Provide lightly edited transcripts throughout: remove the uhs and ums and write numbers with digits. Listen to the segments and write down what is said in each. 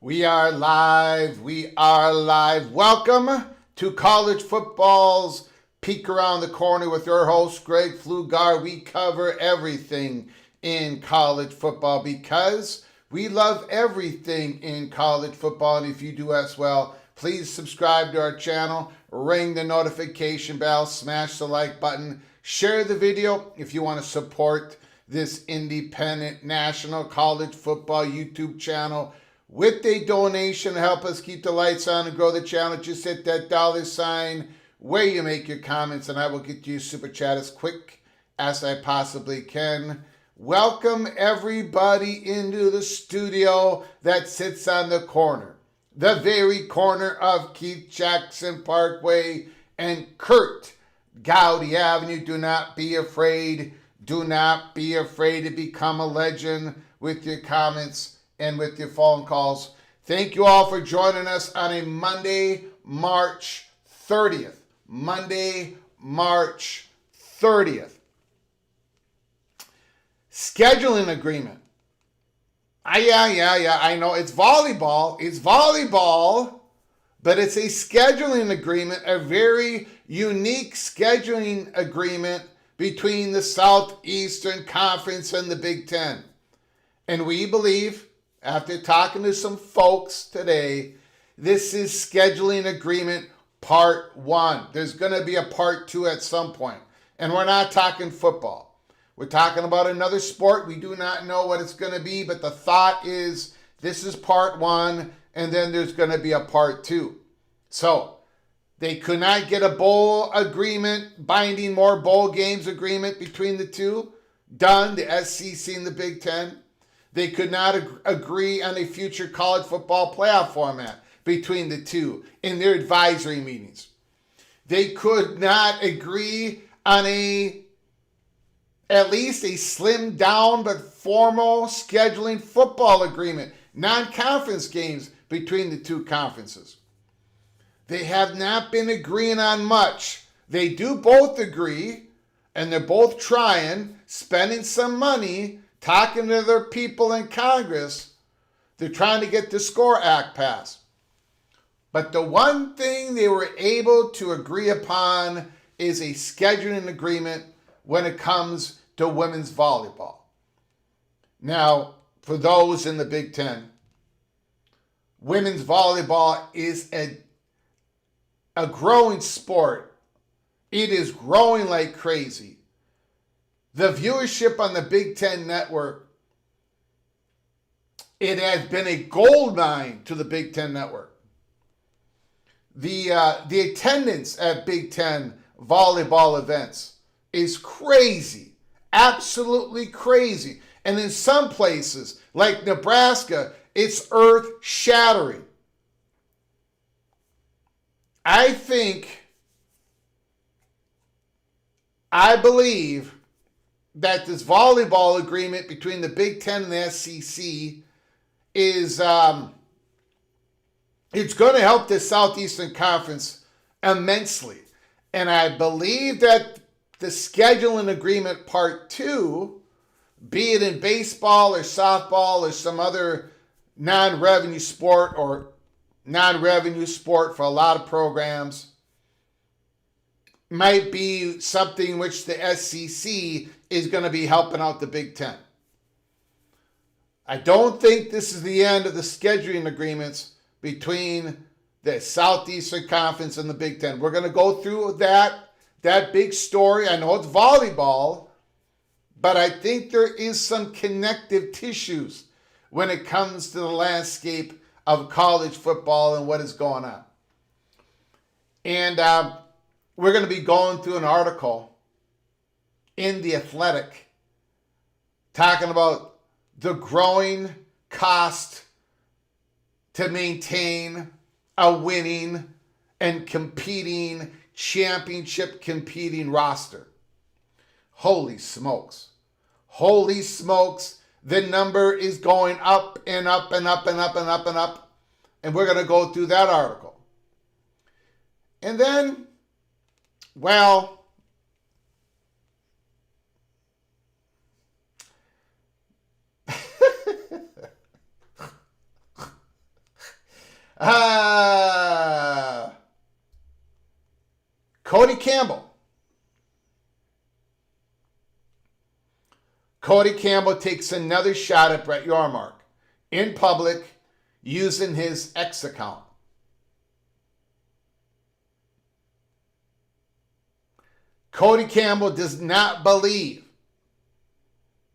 We are live. We are live. Welcome to college football's Peek Around the Corner with your host, Greg Flugar. We cover everything in college football because we love everything in college football. And if you do as well, please subscribe to our channel, ring the notification bell, smash the like button, share the video if you want to support this independent national college football YouTube channel with a donation to help us keep the lights on and grow the channel. Just hit that $ where you make your comments, and I will get you super chat as quick as I possibly can. Welcome everybody into the studio that sits on the corner, the very corner of Keith Jackson Parkway and Kurt Gowdy Avenue. Do not be afraid. Do not be afraid to become a legend with your comments and with your phone calls. Thank you all for joining us on a Monday, March 30th. Monday, March 30th. Scheduling agreement. Yeah, I know it's volleyball. It's volleyball, but it's a scheduling agreement, a very unique scheduling agreement between the Southeastern Conference and the Big Ten. And we believe, after talking to some folks today, this is scheduling agreement part 1. There's going to be a part 2 at some point. And we're not talking football. We're talking about another sport. We do not know what it's going to be, but the thought is this is part 1, and then there's going to be a part 2. So they could not get a bowl agreement, binding more bowl games agreement between the two, done, the SEC and the Big Ten. They could not agree on a future college football playoff format between the two in their advisory meetings. they could not agree on at least a slimmed down but formal scheduling football agreement, non-conference games between the two conferences. They have not been agreeing on much. They do both agree, and they're both trying, spending some money, talking to their people in Congress. They're trying to get the SCORE Act passed. But the one thing they were able to agree upon is a scheduling agreement when it comes to women's volleyball. Now, for those in the Big Ten, women's volleyball is a growing sport. It is growing like crazy. The viewership on the Big Ten network, it has been a gold mine to the Big Ten network. The attendance at Big Ten volleyball events is crazy, absolutely crazy. And in some places, like Nebraska, it's earth-shattering. I believe that this volleyball agreement between the Big Ten and the SEC is it's going to help the Southeastern Conference immensely. And I believe that the scheduling agreement part 2, be it in baseball or softball or some other non-revenue sport or non-revenue sport for a lot of programs, might be something which the SEC is going to be helping out the Big Ten. I don't think this is the end of the scheduling agreements between the Southeastern Conference and the Big Ten. We're going to go through that big story. I know it's volleyball, but I think there is some connective tissues when it comes to the landscape of college football and what is going on. And we're going to be going through an article in The Athletic talking about the growing cost to maintain a winning and competing, championship competing roster. Holy smokes. Holy smokes. The number is going up and up and up and up and up and up. And we're going to go through that article. And then, well, Cody Campbell. Cody Campbell takes another shot at Brett Yormark in public using his X account. Cody Campbell does not believe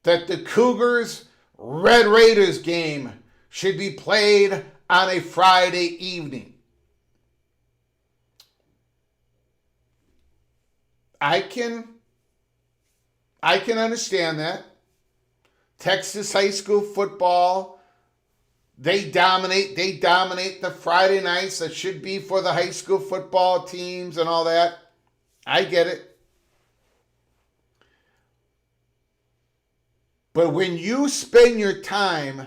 that the Cougars Red Raiders game should be played on a Friday evening. I can understand that. Texas high school football, they dominate the Friday nights that should be for the high school football teams and all that. I get it. But when you spend your time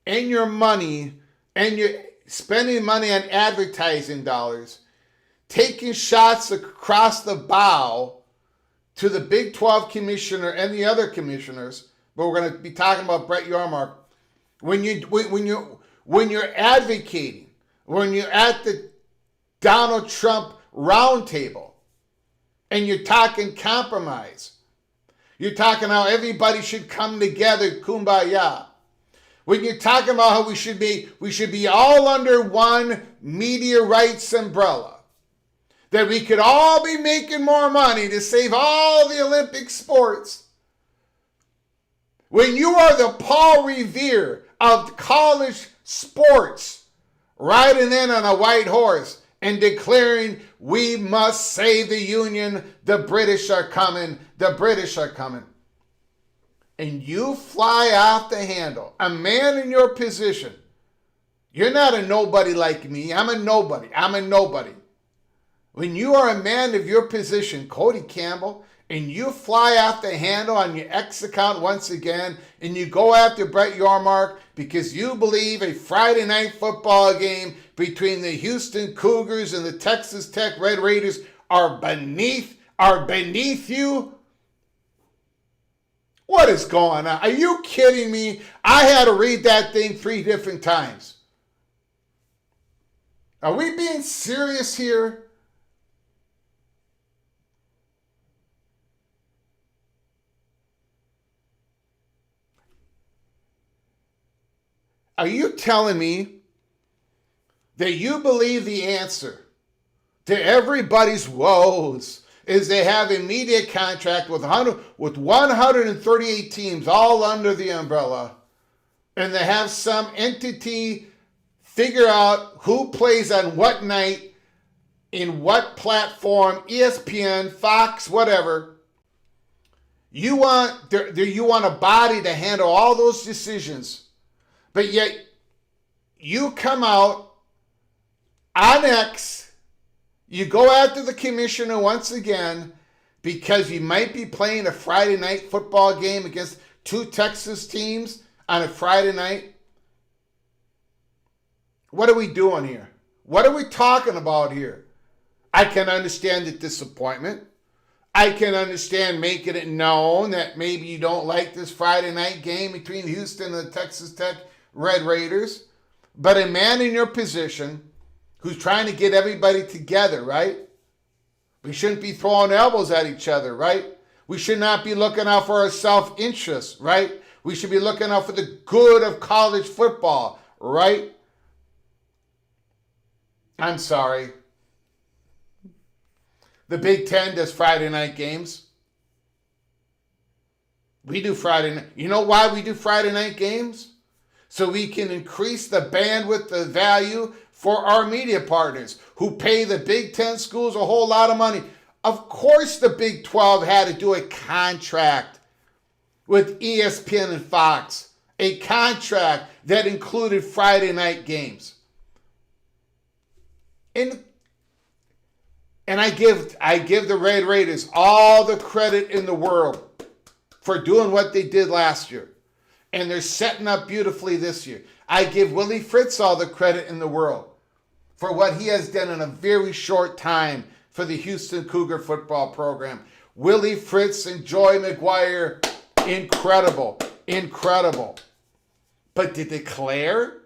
and your money and you're spending money on advertising dollars, taking shots across the bow to the Big 12 commissioner and the other commissioners, but we're going to be talking about Brett Yormark. When you're advocating, when you're at the Donald Trump roundtable, and you're talking compromise, you're talking how everybody should come together, kumbaya. When you're talking about how we should be all under one media rights umbrella, that we could all be making more money to save all the Olympic sports. When you are the Paul Revere of college sports, riding in on a white horse and declaring, we must save the Union, the British are coming, the British are coming. And you fly off the handle, a man in your position. You're not a nobody like me. I'm a nobody. when you are a man of your position, Cody Campbell, and you fly off the handle on your X account once again, and you go after Brett Yormark because you believe a Friday night football game between the Houston Cougars and the Texas Tech Red Raiders are beneath you? What is going on? Are you kidding me? I had to read that thing 3 different times. Are we being serious here? Are you telling me that you believe the answer to everybody's woes is they have a media contract with 138 teams all under the umbrella, and they have some entity figure out who plays on what night, in what platform, ESPN, Fox, whatever. You want a body to handle all those decisions, but yet you come out on X, you go after the commissioner once again because you might be playing a Friday night football game against 2 Texas teams on a Friday night. What are we doing here? What are we talking about here? I can understand the disappointment. I can understand making it known that maybe you don't like this Friday night game between Houston and the Texas Tech Red Raiders. But a man in your position who's trying to get everybody together, right? We shouldn't be throwing elbows at each other, right? We should not be looking out for our self-interest, right? We should be looking out for the good of college football, right? I'm sorry. The Big Ten does Friday night games. We do Friday night. You know why we do Friday night games? So we can increase the bandwidth, the value for our media partners who pay the Big Ten schools a whole lot of money. Of course the Big 12 had to do a contract with ESPN and Fox, a contract that included Friday night games. And I give the Red Raiders all the credit in the world for doing what they did last year. And they're setting up beautifully this year. I give Willie Fritz all the credit in the world for what he has done in a very short time for the Houston Cougar football program. Willie Fritz and Joy McGuire, incredible, incredible. But to declare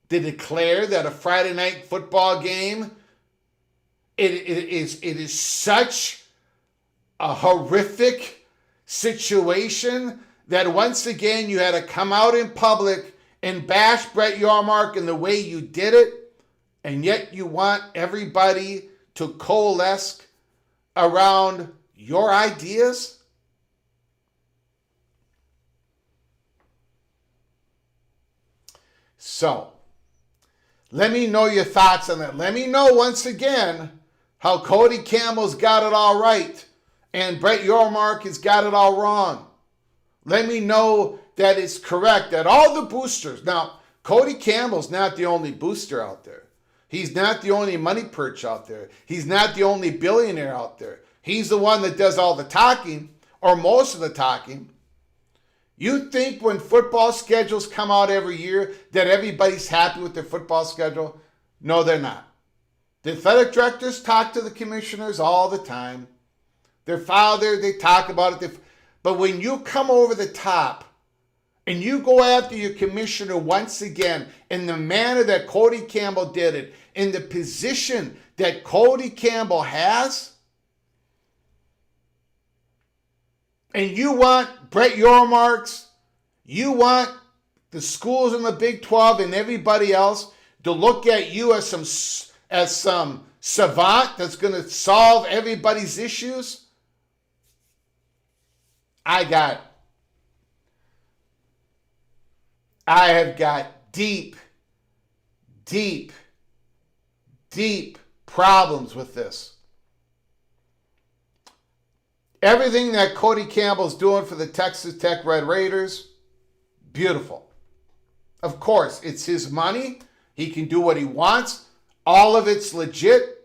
that a Friday night football game, it is such a horrific situation that once again you had to come out in public and bash Brett Yormark in the way you did it, and yet you want everybody to coalesce around your ideas? So, let me know your thoughts on that. Let me know once again how Cody Campbell's got it all right and Brett Yormark has got it all wrong. Let me know that it's correct, that all the boosters. Now, Cody Campbell's not the only booster out there. He's not the only money perch out there. He's not the only billionaire out there. He's the one that does all the talking, or most of the talking. You think when football schedules come out every year that everybody's happy with their football schedule? No, they're not. The athletic directors talk to the commissioners all the time. They talk about it. But when you come over the top and you go after your commissioner once again in the manner that Cody Campbell did it, in the position that Cody Campbell has, and you want Brett Yormark's, you want the schools in the Big 12 and everybody else to look at you as some savant that's going to solve everybody's issues, I have got deep problems with this. Everything that Cody Campbell's doing for the Texas Tech Red Raiders, beautiful. Of course, it's his money. He can do what he wants. All of it's legit.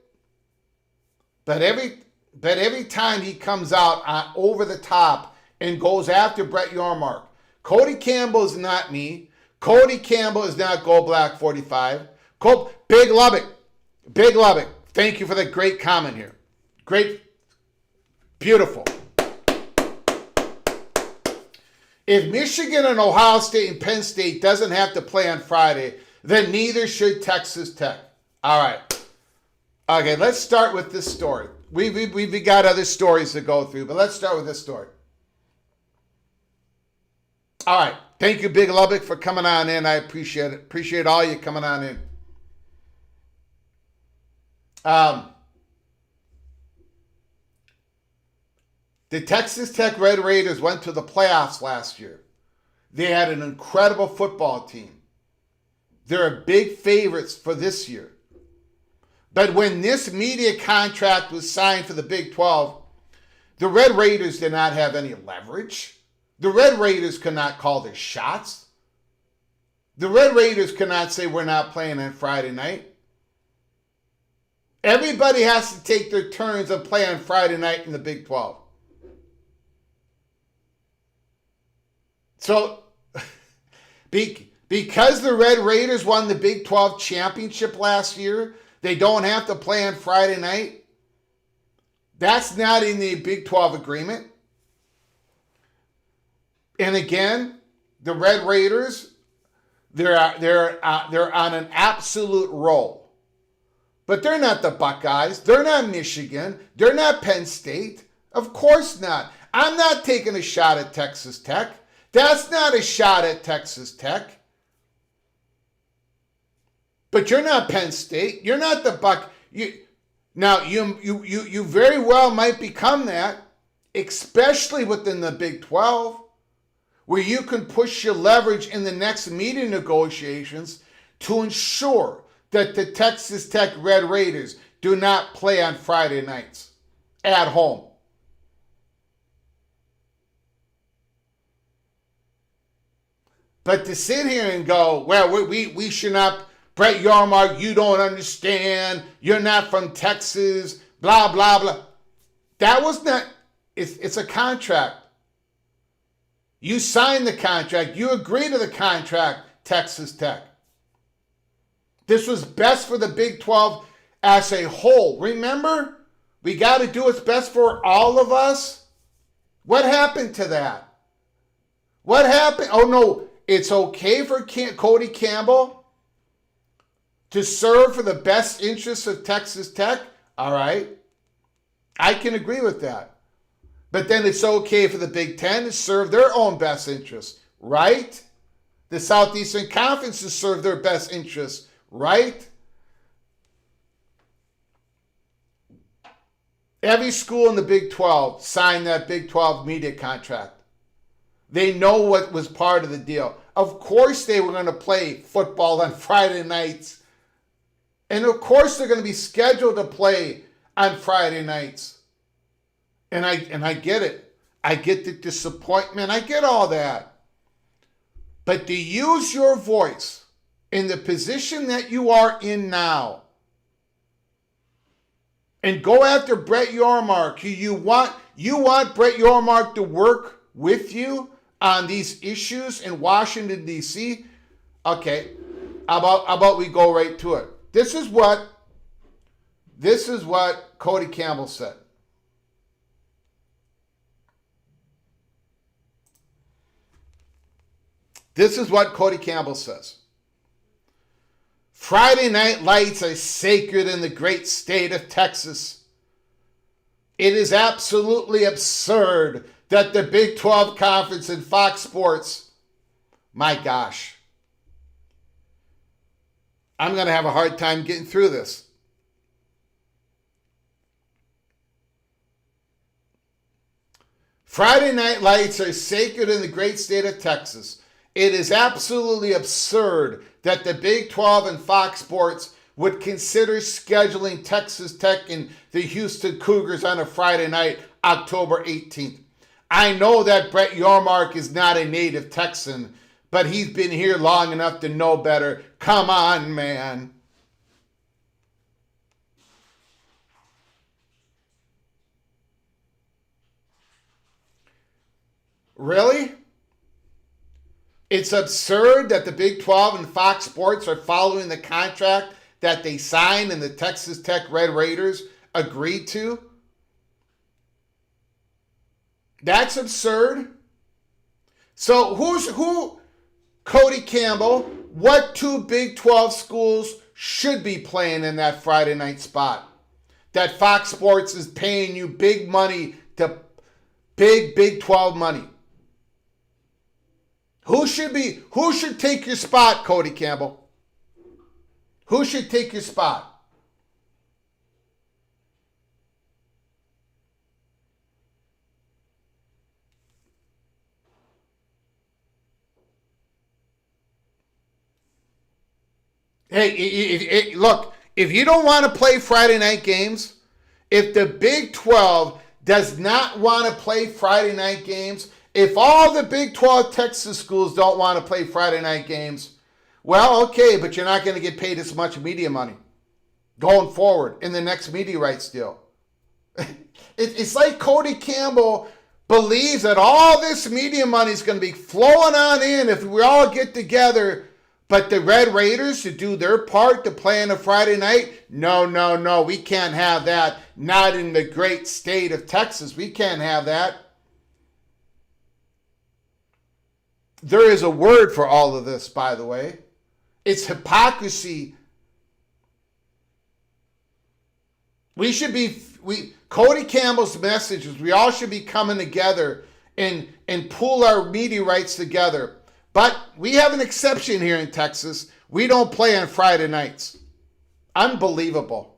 But every time he comes out over the top and goes after Brett Yormark, Cody Campbell is not me. Cody Campbell is not Gold Black 45. Big Lubbock. Thank you for that great comment here. Great. Beautiful. If Michigan and Ohio State and Penn State doesn't have to play on Friday, then neither should Texas Tech. All right. Okay, let's start with this story. We got other stories to go through, but let's start with this story. All right. Thank you, Big Lubbock, for coming on in. I appreciate it. Appreciate all you coming on in. The Texas Tech Red Raiders went to the playoffs last year. They had an incredible football team. They're big favorites for this year. But when this media contract was signed for the Big 12, the Red Raiders did not have any leverage. The Red Raiders could not call their shots. The Red Raiders could not say we're not playing on Friday night. Everybody has to take their turns and play on Friday night in the Big 12. So, because the Red Raiders won the Big 12 championship last year, they don't have to play on Friday night. That's not in the Big 12 agreement. And again, the Red Raiders, they're on an absolute roll. But they're not the Buckeyes. They're not Michigan. They're not Penn State. Of course not. I'm not taking a shot at Texas Tech. That's not a shot at Texas Tech. But you're not Penn State. You're not the Buck. You very well might become that, especially within the Big 12, where you can push your leverage in the next meeting negotiations to ensure that the Texas Tech Red Raiders do not play on Friday nights at home. But to sit here and go, well, we should not, Brett Yormark, you don't understand, you're not from Texas, blah, blah, blah. That was not, it's a contract. You signed the contract. You agreed to the contract, Texas Tech. This was best for the Big 12 as a whole. Remember, we got to do what's best for all of us. What happened to that? What happened? Oh, no. It's okay for Cody Campbell to serve for the best interests of Texas Tech. All right. I can agree with that. But then it's okay for the Big Ten to serve their own best interests, right? The Southeastern Conference to serve their best interests, right? Every school in the Big 12 signed that Big 12 media contract. They know what was part of the deal. Of course they were going to play football on Friday nights. And of course they're going to be scheduled to play on Friday nights. And I get it. I get the disappointment. I get all that. But to use your voice in the position that you are in now and go after Brett Yormark, who you want Brett Yormark to work with you on these issues in Washington, D.C., okay, how about we go right to it. This is what Cody Campbell said. This is what Cody Campbell says. Friday night lights are sacred in the great state of Texas. It is absolutely absurd that the Big 12 Conference and Fox Sports, my gosh, I'm going to have a hard time getting through this. Friday night lights are sacred in the great state of Texas. It is absolutely absurd that the Big 12 and Fox Sports would consider scheduling Texas Tech and the Houston Cougars on a Friday night, October 18th. I know that Brett Yormark is not a native Texan, but he's been here long enough to know better. Come on, man. Really? It's absurd that the Big 12 and Fox Sports are following the contract that they signed and the Texas Tech Red Raiders agreed to. That's absurd. So who? Cody Campbell, what two Big 12 schools should be playing in that Friday night spot? That Fox Sports is paying you big money to Big 12 money. Who should take your spot, Cody Campbell? Who should take your spot? Hey, look, if you don't want to play Friday night games, if the Big 12 does not want to play Friday night games, if all the Big 12 Texas schools don't want to play Friday night games, well, okay, but you're not going to get paid as much media money going forward in the next media rights deal. It's like Cody Campbell believes that all this media money is going to be flowing on in if we all get together. But the Red Raiders to do their part to play on a Friday night? No. We can't have that. Not in the great state of Texas. We can't have that. There is a word for all of this, by the way. It's hypocrisy. Cody Campbell's message is we all should be coming together and pool our media rights together. But we have an exception here in Texas. We don't play on Friday nights. Unbelievable.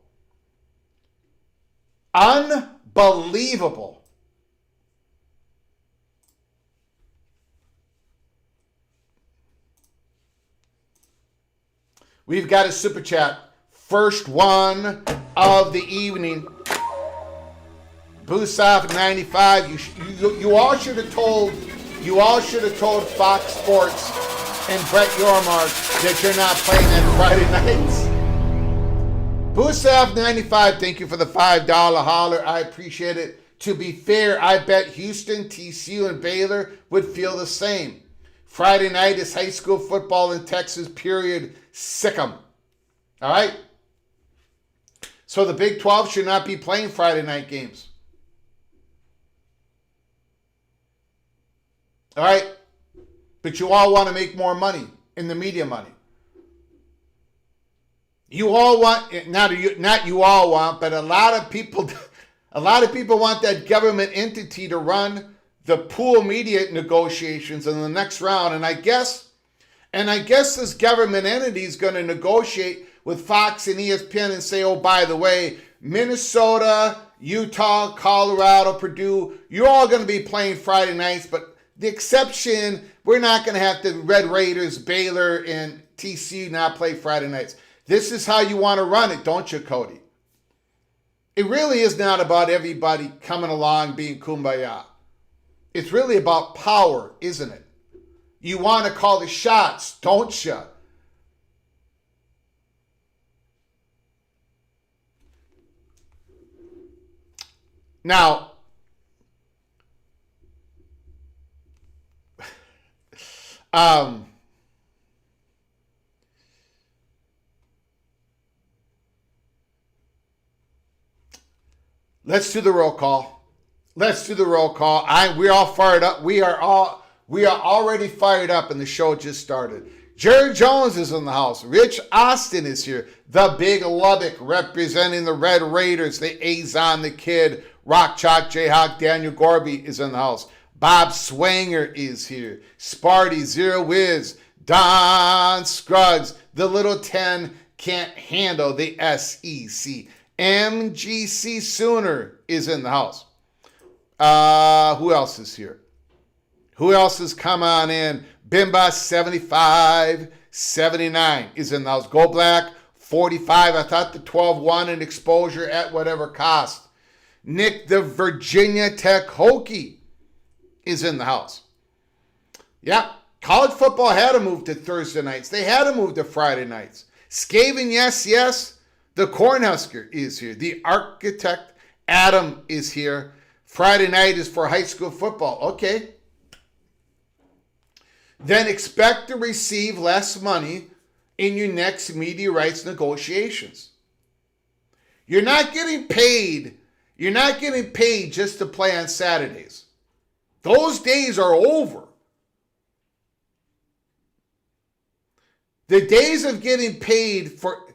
Unbelievable. We've got a super chat. First one of the evening. Busoff 95. You all should have told Fox Sports and Brett Yormark that you're not playing on Friday nights. Busoff 95, thank you for the $5 holler. I appreciate it. To be fair, I bet Houston, TCU, and Baylor would feel the same. Friday night is high school football in Texas, period. Sick 'em. All right? So the Big 12 should not be playing Friday night games. All right? But you all want to make more money in the media money. You all want, not you all want, but a lot of people want that government entity to run the pool media negotiations in the next round. And I guess this government entity is going to negotiate with Fox and ESPN and say, oh, by the way, Minnesota, Utah, Colorado, Purdue, you're all going to be playing Friday nights, but the exception, we're not going to have the Red Raiders, Baylor, and TCU not play Friday nights. This is how you want to run it, don't you, Cody? It really is not about everybody coming along being kumbaya. It's really about power, isn't it? You want to call the shots, don't you? Now, let's do the roll call. We're all fired up. We are already fired up, and the show just started. Jerry Jones is in the house. Rich Austin is here. The Big Lubbock representing the Red Raiders. The Azon, the Kid, Rock Chalk, Jayhawk, Daniel Gorby is in the house. Bob Swanger is here. Sparty, Zero Wiz, Don Scruggs. The Little 10 can't handle the SEC. MGC Sooner is in the house. Who else is here? Who else has come on in? Bimba 75, 79 is in the house. Go Black 45. I thought the 12 won an exposure at whatever cost. Nick the Virginia Tech Hokie is in the house. Yeah, college football had to move to Thursday nights. They had to move to Friday nights. Skaven, yes. The Cornhusker is here. The Architect Adam is here. Friday night is for high school football. Okay. then expect to receive less money in your next media rights negotiations. You're not getting paid. You're not getting paid just to play on Saturdays. Those days are over. The days of getting paid for,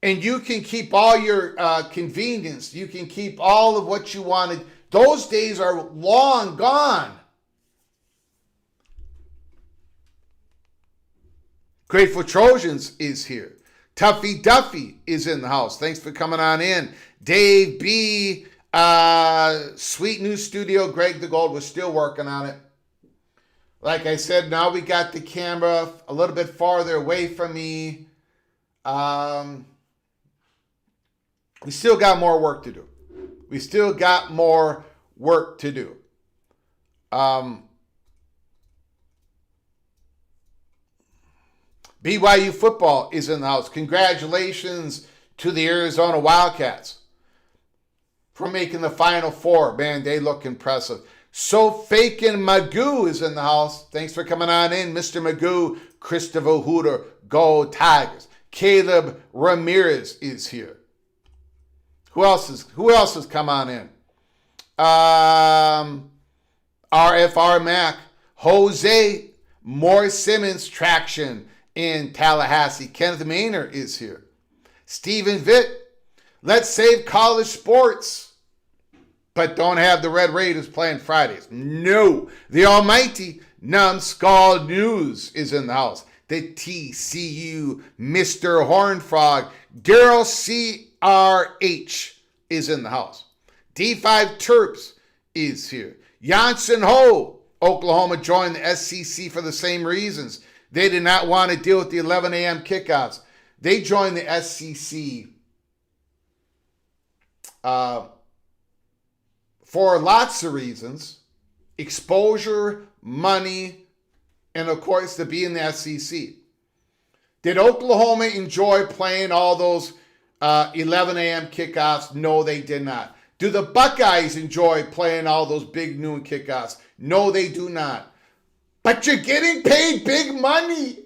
and you can keep all your convenience, you can keep all of what you wanted, those days are long gone. Grateful Trojans is here. Tuffy Duffy is in the house. Thanks for coming on in. Dave B. Sweet new studio. Greg the Gold was still working on it. Like I said, now we got the camera a little bit farther away from me. We still got more work to do. We still got more work to do. BYU football is in the house. Congratulations to the Arizona Wildcats for making the Final Four. Man, they look impressive. So Fakin Magoo is in the house. Thanks for coming on in, Mr. Magoo. Christopher Hooter, go Tigers. Caleb Ramirez is here. Who else has come on in? RFR Mac. Jose Moore Simmons traction in Tallahassee. Kenneth Maynard is here. Stephen Vitt. Let's save college sports, but don't have the Red Raiders playing Fridays. No. The almighty Numbskull News is in the house. The TCU Mr. Hornfrog. Daryl CRH is in the house. D5 Terps is here. Janssen Ho. Oklahoma joined the SEC for the same reasons. They did not want to deal with the 11 a.m. kickoffs. They joined the SEC for lots of reasons. Exposure, money, and of course to be in the SEC. Did Oklahoma enjoy playing all those 11 a.m. kickoffs? No, they did not. Do the Buckeyes enjoy playing all those big noon kickoffs? No, they do not. But you're getting paid big money.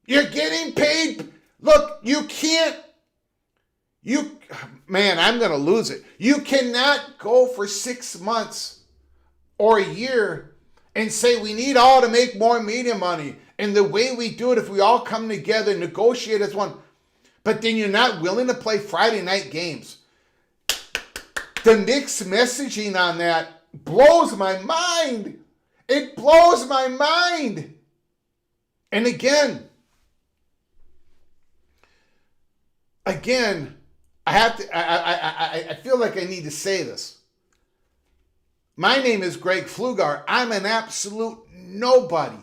You're getting paid. Look, man, I'm going to lose it. You cannot go for 6 months or a year and say we need all to make more media money. And the way we do it, if we all come together and negotiate as one, but then you're not willing to play Friday night games. The mixed messaging on that blows my mind. It blows my mind. And again, I feel like I need to say this. My name is Greg Pflugar. I'm an absolute nobody.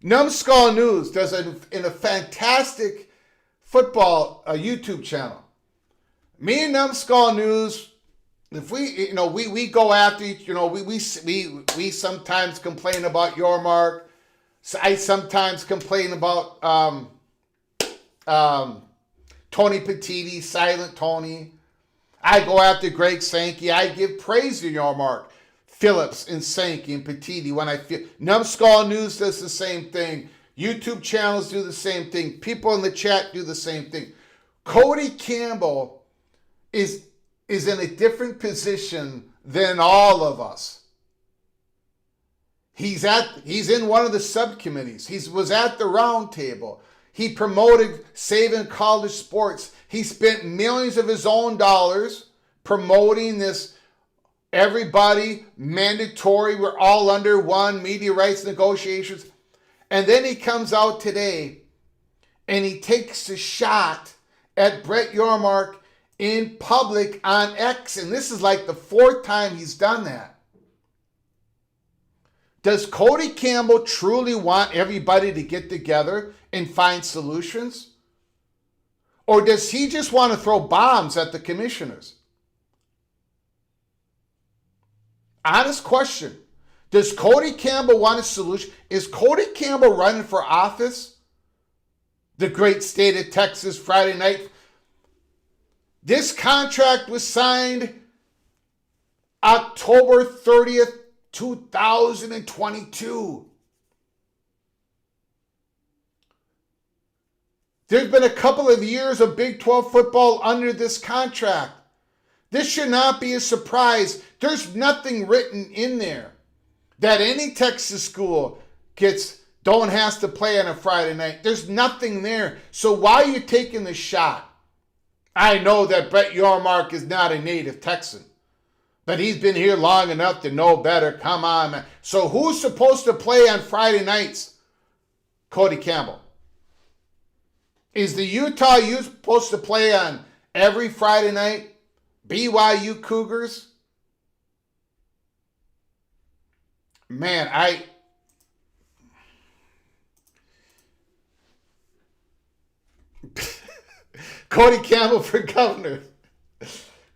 Numbskull News does a fantastic football YouTube channel. Me and Numbskull News, if we go after each, we sometimes complain about Yormark. So I sometimes complain about Tony Petiti, Silent Tony. I go after Greg Sankey. I give praise to Yormark, Phillips, and Sankey and Petiti when I feel. Numbskull News does the same thing. YouTube channels do the same thing. People in the chat do the same thing. Cody Campbell is in a different position than all of us. He's in one of the subcommittees. He was at the round table. He promoted saving college sports. He spent millions of his own dollars promoting this everybody mandatory, we're all under one media rights negotiations. And then he comes out today and he takes a shot at Brett Yormark in public on X. And this is like the 4th time he's done that. Does Cody Campbell truly want everybody to get together and find solutions? Or does he just want to throw bombs at the commissioners? Honest question. Does Cody Campbell want a solution? Is Cody Campbell running for office? The great state of Texas, Friday night. This contract was signed October 30th, 2022. There's been a couple of years of Big 12 football under this contract. This should not be a surprise. There's nothing written in there that any Texas school don't have to play on a Friday night. There's nothing there. So why are you taking the shot? I know that Brett Yormark is not a native Texan, but he's been here long enough to know better. Come on, man. So who's supposed to play on Friday nights? Cody Campbell. Is the Utah Ute supposed to play on every Friday night? BYU Cougars? Man, Cody Campbell for governor.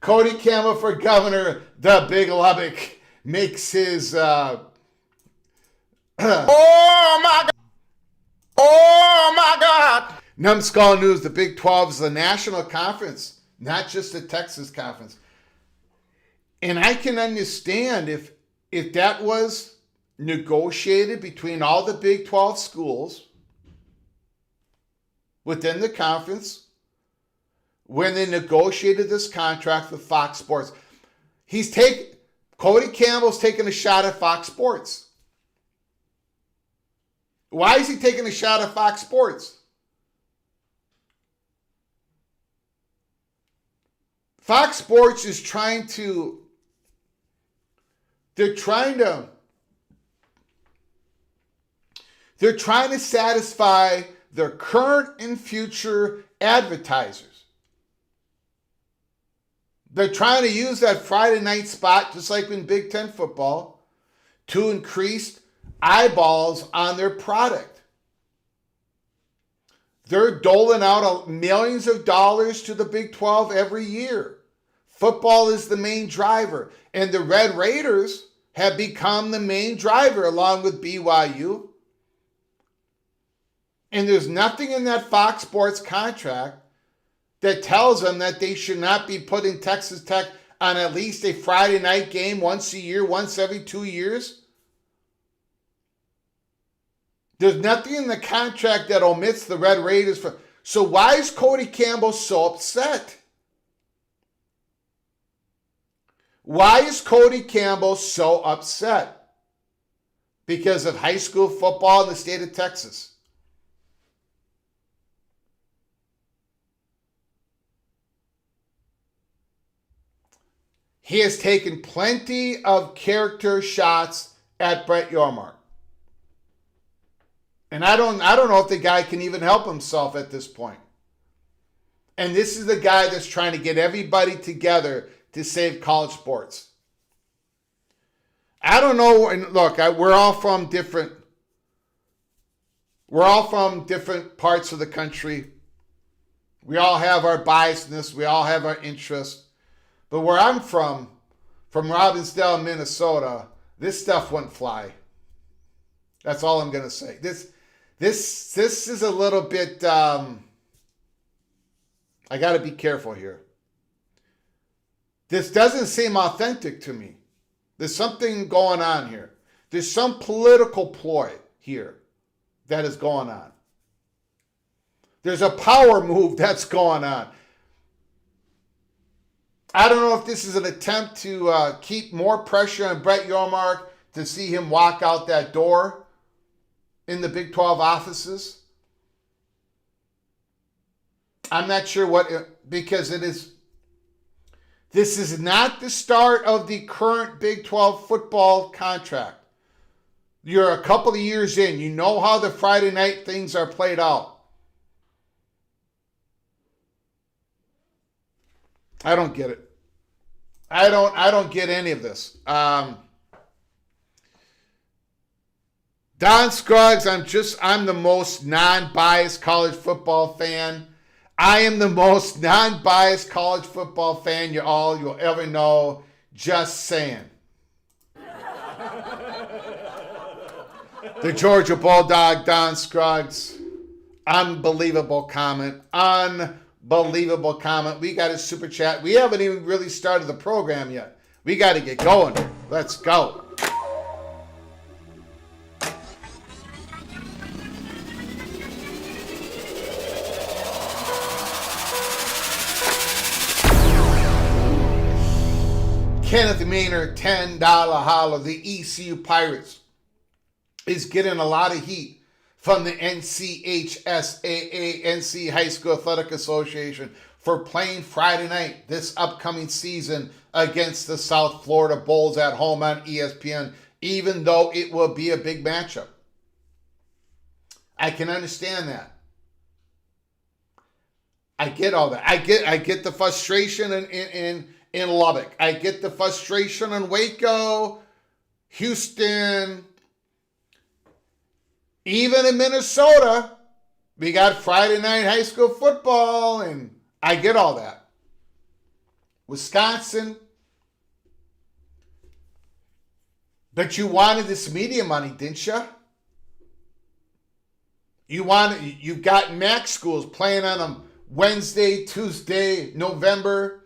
Cody Campbell for governor. The Big Lubbock makes his... Oh, my God. Oh, my God. Numbskull News, the Big 12 is the national conference, not just the Texas conference. And I can understand if that was negotiated between all the Big 12 schools within the conference when they negotiated this contract with Fox Sports. Cody Campbell's taking a shot at Fox Sports. Why is he taking a shot at Fox Sports? Fox Sports is trying to satisfy their current and future advertisers. They're trying to use that Friday night spot, just like in Big Ten football, to increase eyeballs on their product. They're doling out millions of dollars to the Big 12 every year. Football is the main driver, and the Red Raiders have become the main driver along with BYU. And there's nothing in that Fox Sports contract that tells them that they should not be putting Texas Tech on at least a Friday night game once a year, once every 2 years. There's nothing in the contract that omits the Red Raiders. So why is Cody Campbell so upset? Why is Cody Campbell so upset? Because of high school football in the state of Texas. He has taken plenty of character shots at Brett Yormark. And I don't know if the guy can even help himself at this point. And this is the guy that's trying to get everybody together to save college sports. I don't know. And look, we're all from different parts of the country. We all have our biasness. We all have our interests. But where I'm from Robbinsdale, Minnesota, this stuff wouldn't fly. That's all I'm going to say. This is a little bit, I got to be careful here. This doesn't seem authentic to me. There's something going on here. There's some political ploy here that is going on. There's a power move that's going on. I don't know if this is an attempt to keep more pressure on Brett Yormark to see him walk out that door in the Big 12 offices. I'm not sure because this is not the start of the current Big 12 football contract. You're a couple of years in. You know how the Friday night things are played out. I don't get it. I don't get any of this. Don Scruggs, I'm the most non-biased college football fan. I am the most non-biased college football fan you'll ever know. Just saying. The Georgia Bulldog, Don Scruggs. Unbelievable comment. Unbelievable comment. We got a super chat. We haven't even really started the program yet. We got to get going. Let's go. Kenneth Maynard, $10 holler. The ECU Pirates is getting a lot of heat from the NCHSAA, NC High School Athletic Association, for playing Friday night this upcoming season against the South Florida Bulls at home on ESPN, even though it will be a big matchup. I can understand that. I get all that. I get the frustration in Lubbock. I get the frustration in Waco, Houston, even in Minnesota. We got Friday night high school football, and I get all that. Wisconsin. But you wanted this media money, didn't you? You've got MAC schools playing on them Wednesday, Tuesday, November.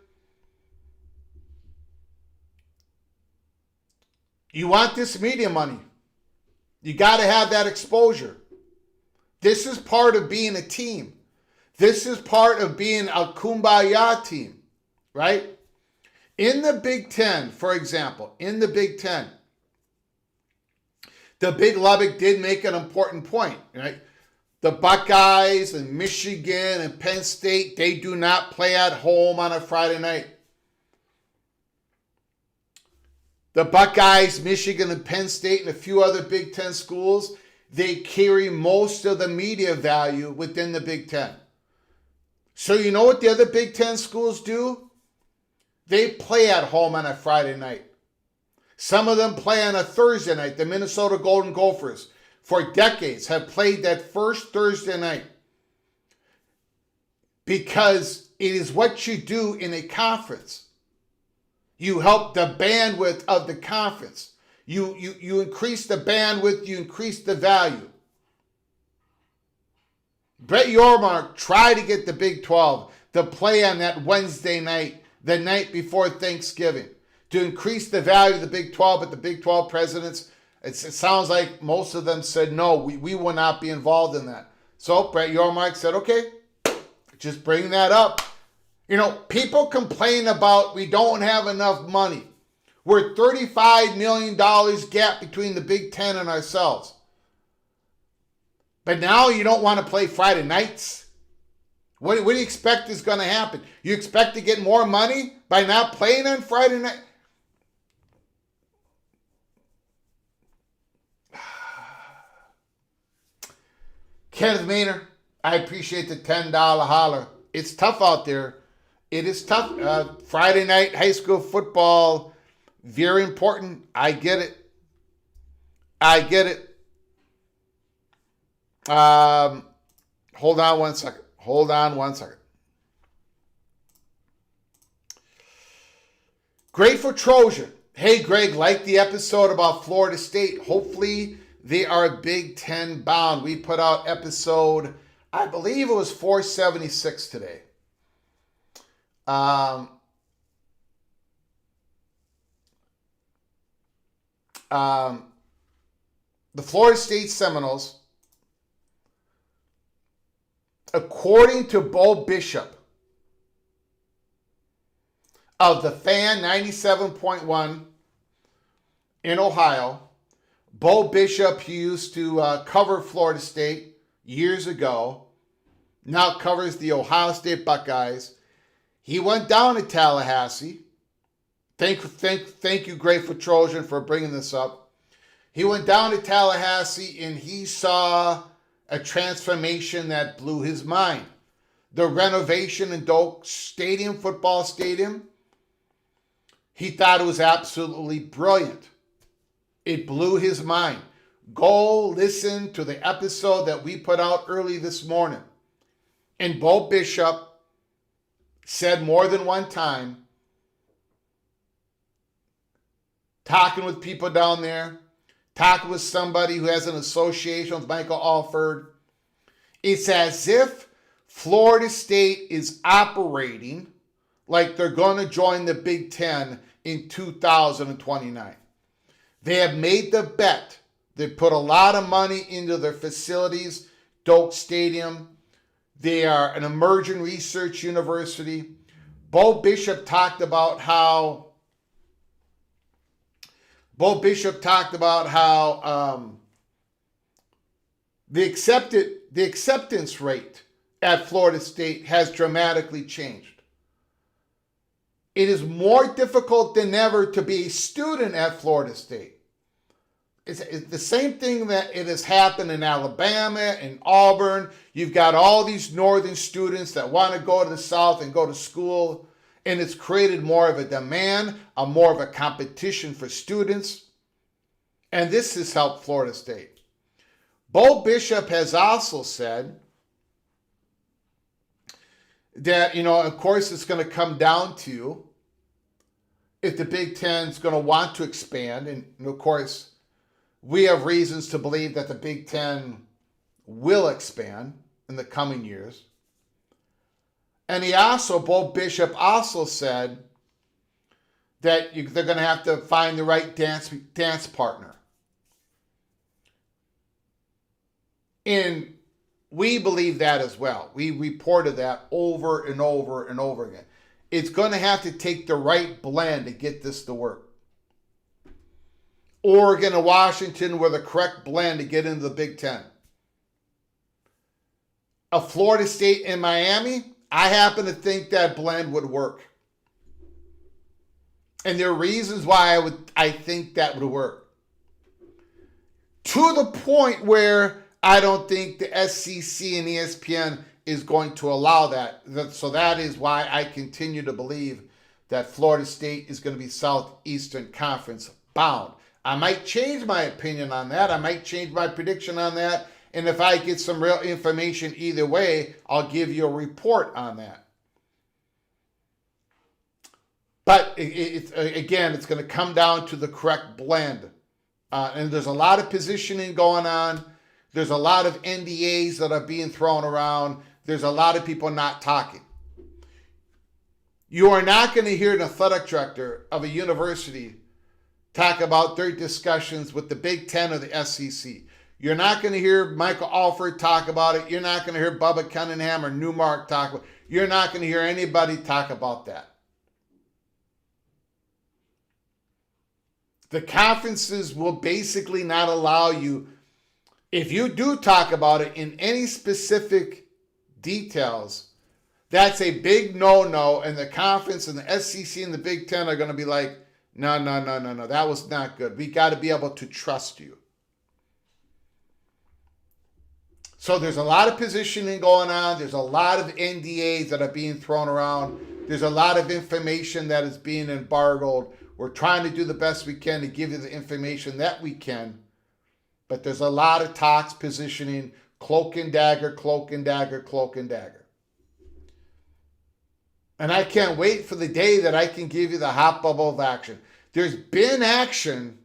You want this media money. You got to have that exposure. This is part of being a team. This is part of being a kumbaya team, right? In the Big Ten, for example, in the Big Ten, the Big Lubbock did make an important point, right? The Buckeyes and Michigan and Penn State, they do not play at home on a Friday night. The Buckeyes, Michigan, and Penn State, and a few other Big Ten schools, they carry most of the media value within the Big Ten. So you know what the other Big Ten schools do? They play at home on a Friday night. Some of them play on a Thursday night. The Minnesota Golden Gophers, for decades, have played that first Thursday night because it is what you do in a conference. You help the bandwidth of the conference. You increase the bandwidth, you increase the value. Brett Yormark tried to get the Big 12 to play on that Wednesday night, the night before Thanksgiving, to increase the value of the Big 12, but the Big 12 presidents, it sounds like most of them said, no, we will not be involved in that. So Brett Yormark said, okay, just bring that up. You know, people complain about we don't have enough money. We're $35 million gap between the Big Ten and ourselves. But now you don't want to play Friday nights? What do you expect is going to happen? You expect to get more money by not playing on Friday night? Kenneth Maynard, I appreciate the $10 holler. It's tough out there. It is tough. Friday night high school football, very important. I get it. Hold on one second. Grateful Trojan. Hey, Greg, like the episode about Florida State. Hopefully they are Big Ten bound. We put out episode, I believe it was 476 today. The Florida State Seminoles, according to Bo Bishop of the Fan 97.1 in Ohio. Bo Bishop, he used to cover Florida State years ago, now covers the Ohio State Buckeyes. He went down to Tallahassee. Thank you, Grateful Trojan, for bringing this up. He went down to Tallahassee and he saw a transformation that blew his mind. The renovation in Doak Stadium, football stadium, he thought it was absolutely brilliant. It blew his mind. Go listen to the episode that we put out early this morning. And Bo Bishop said more than one time, talking with people down there, talking with somebody who has an association with Michael Alford, it's as if Florida State is operating like they're going to join the Big Ten in 2029. They have made the bet. They put a lot of money into their facilities, Doak Stadium. They are an emerging research university. Bo Bishop talked about how Bo Bishop talked about how the acceptance rate at Florida State has dramatically changed. It is more difficult than ever to be a student at Florida State. It's the same thing that it has happened in Alabama and Auburn. You've got all these northern students that want to go to the South and go to school, and it's created more of a demand, more of a competition for students, and this has helped Florida State. Bo Bishop has also said that, of course, it's going to come down to if the Big Ten is going to want to expand, and of course, we have reasons to believe that the Big Ten will expand in the coming years. And Bo Bishop also said that they're going to have to find the right dance partner. And we believe that as well. We reported that over and over and over again. It's going to have to take the right blend to get this to work. Oregon and Washington were the correct blend to get into the Big Ten. A Florida State and Miami, I happen to think that blend would work. And there are reasons why I think that would work. To the point where I don't think the SEC and ESPN is going to allow that. So that is why I continue to believe that Florida State is going to be Southeastern Conference bound. I might change my opinion on that. I might change my prediction on that. And if I get some real information either way, I'll give you a report on that. But it's going to come down to the correct blend. And there's a lot of positioning going on. There's a lot of NDAs that are being thrown around. There's a lot of people not talking. You are not going to hear an athletic director of a university talk about their discussions with the Big Ten or the SEC. You're not going to hear Michael Alford talk about it. You're not going to hear Bubba Cunningham or Newmark talk about it. You're not going to hear anybody talk about that. The conferences will basically not allow you, if you do talk about it in any specific details, that's a big no-no, and the conference and the SEC and the Big Ten are going to be like, no, that was not good. We got to be able to trust you. So there's a lot of positioning going on. There's a lot of NDAs that are being thrown around. There's a lot of information that is being embargoed. We're trying to do the best we can to give you the information that we can. But there's a lot of talks, positioning, cloak and dagger, cloak and dagger, cloak and dagger. And I can't wait for the day that I can give you the hot bubble of action. There's been action,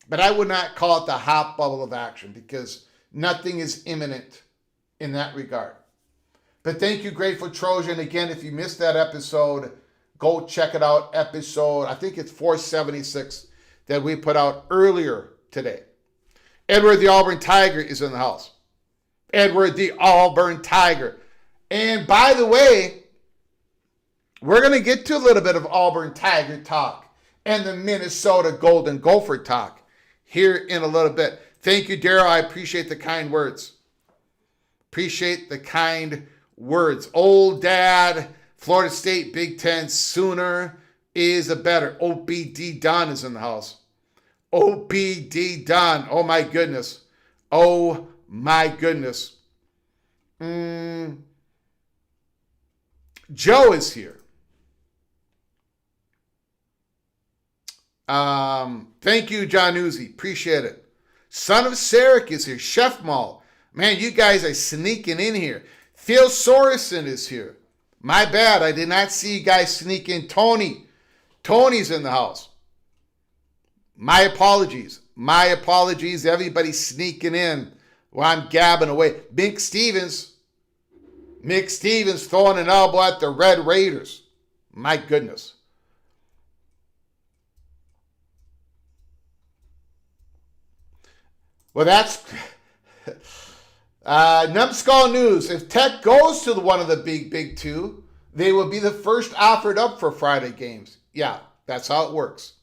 but I would not call it the hot bubble of action because nothing is imminent in that regard. But thank you, Grateful Trojan. Again, if you missed that episode, go check it out. Episode, I think it's 476 that we put out earlier today. Edward the Auburn Tiger is in the house. Edward the Auburn Tiger. And by the way, we're going to get to a little bit of Auburn Tiger talk and the Minnesota Golden Gopher talk here in a little bit. Thank you, Daryl. I appreciate the kind words. Appreciate the kind words. Old Dad, Florida State, Big Ten, sooner is a better. OBD Don is in the house. OBD Don. Oh, my goodness. Oh, my goodness. Joe is here. Thank you, John Uzi. Appreciate it. Son of Sarek is here. Chef Mall. Man, you guys are sneaking in here. Phil Sorensen is here. My bad. I did not see you guys sneak in. Tony's in the house. My apologies. My apologies. Everybody sneaking in while I'm gabbing away. Mick Stevens throwing an elbow at the Red Raiders. My goodness. Well, that's Numbskull News. If Tech goes to one of the big two, they will be the first offered up for Friday games. Yeah, that's how it works.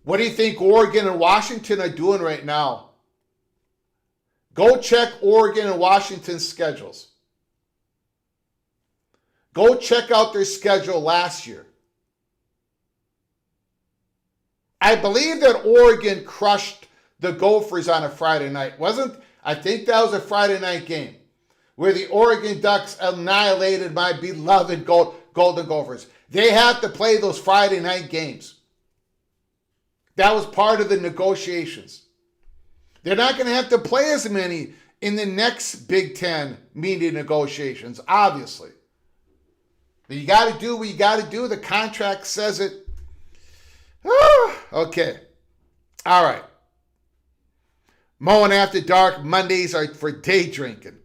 What do you think Oregon and Washington are doing right now? Go check Oregon and Washington's schedules. Go check out their schedule last year. I believe that Oregon crushed the Gophers on a Friday night. I think that was a Friday night game where the Oregon Ducks annihilated my beloved Golden Gophers. They have to play those Friday night games. That was part of the negotiations. They're not going to have to play as many in the next Big Ten media negotiations, obviously. But you got to do what you got to do. The contract says it. Okay. All right. Mowing After Dark Mondays are for day drinking.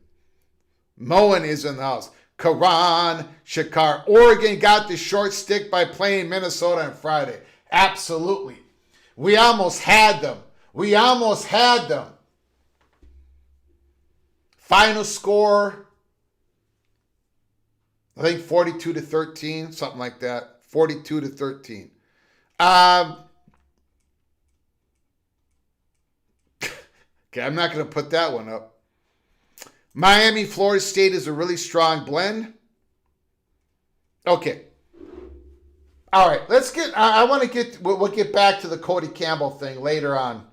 Mowing is in the house. Karan, Shakar. Oregon got the short stick by playing Minnesota on Friday. Absolutely. We almost had them. Final score, I think 42-13, something like that. 42-13. Okay, I'm not going to put that one up. Miami, Florida State is a really strong blend. Okay. All right, we'll get back to the Cody Campbell thing later on.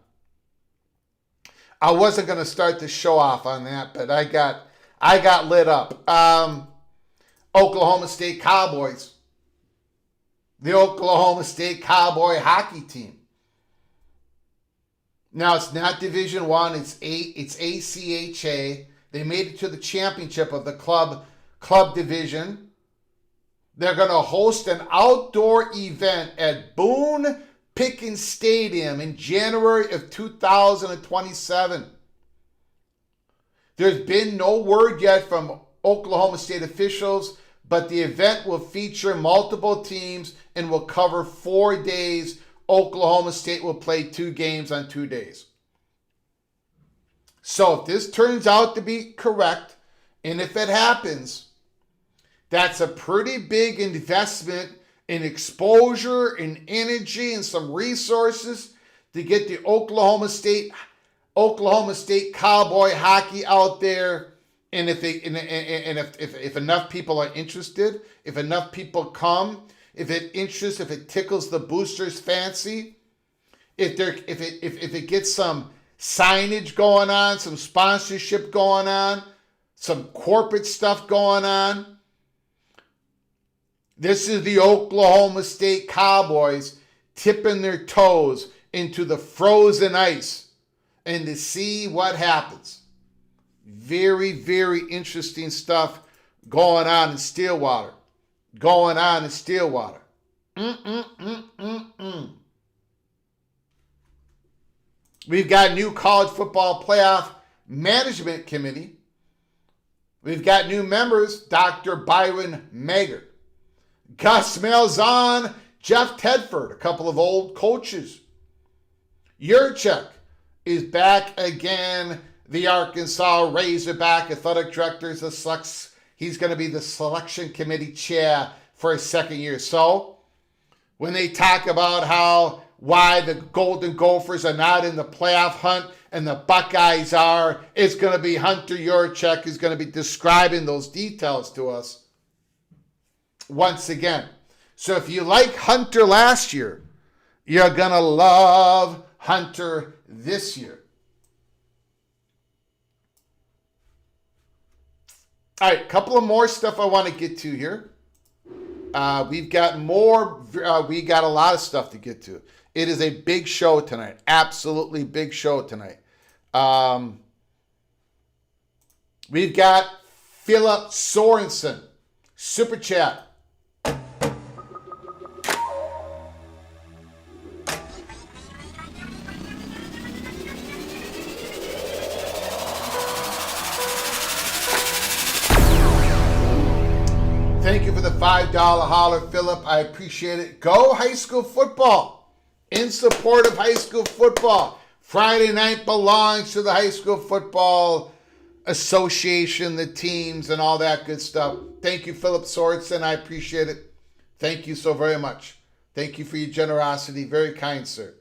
I wasn't going to start the show off on that, but I got lit up. Oklahoma State Cowboys. The Oklahoma State Cowboy hockey team. Now, it's not Division I, it's ACHA. They made it to the championship of the club division. They're going to host an outdoor event at Boone Pickens Stadium in January of 2027. There's been no word yet from Oklahoma State officials, but the event will feature multiple teams and will cover 4 days. Oklahoma State will play 2 games on 2 days. So if this turns out to be correct, and if it happens, that's a pretty big investment in exposure and energy and some resources to get the Oklahoma State Cowboy hockey out there. And if enough people are interested, if enough people come, if it tickles the boosters' fancy, if it gets some signage going on, some sponsorship going on, some corporate stuff going on. This is the Oklahoma State Cowboys tipping their toes into the frozen ice and to see what happens. Very, very interesting stuff going on in Stillwater. We've got new college football playoff management committee. We've got new members, Dr. Byron Mager, Gus Malzahn, Jeff Tedford, a couple of old coaches. Yurchuk is back again. The Arkansas Razorback athletic director. He's going to be the selection committee chair for a second year. So when they talk about why the Golden Gophers are not in the playoff hunt and the Buckeyes are, it's going to be Hunter Yurchuk who's going to be describing those details to us once again. So if you like Hunter last year, you're going to love Hunter this year. All right, a couple of more stuff I want to get to here. We've got more. We got a lot of stuff to get to. It is a big show tonight. Absolutely big show tonight. We've got Philip Sorensen. Super Chat. Thank you for the $5 holler, Philip. I appreciate it. Go high school football. In support of high school football. Friday night belongs to the High School Football Association, the teams, and all that good stuff. Thank you, Philip Sorensen. I appreciate it. Thank you so very much. Thank you for your generosity. Very kind, sir.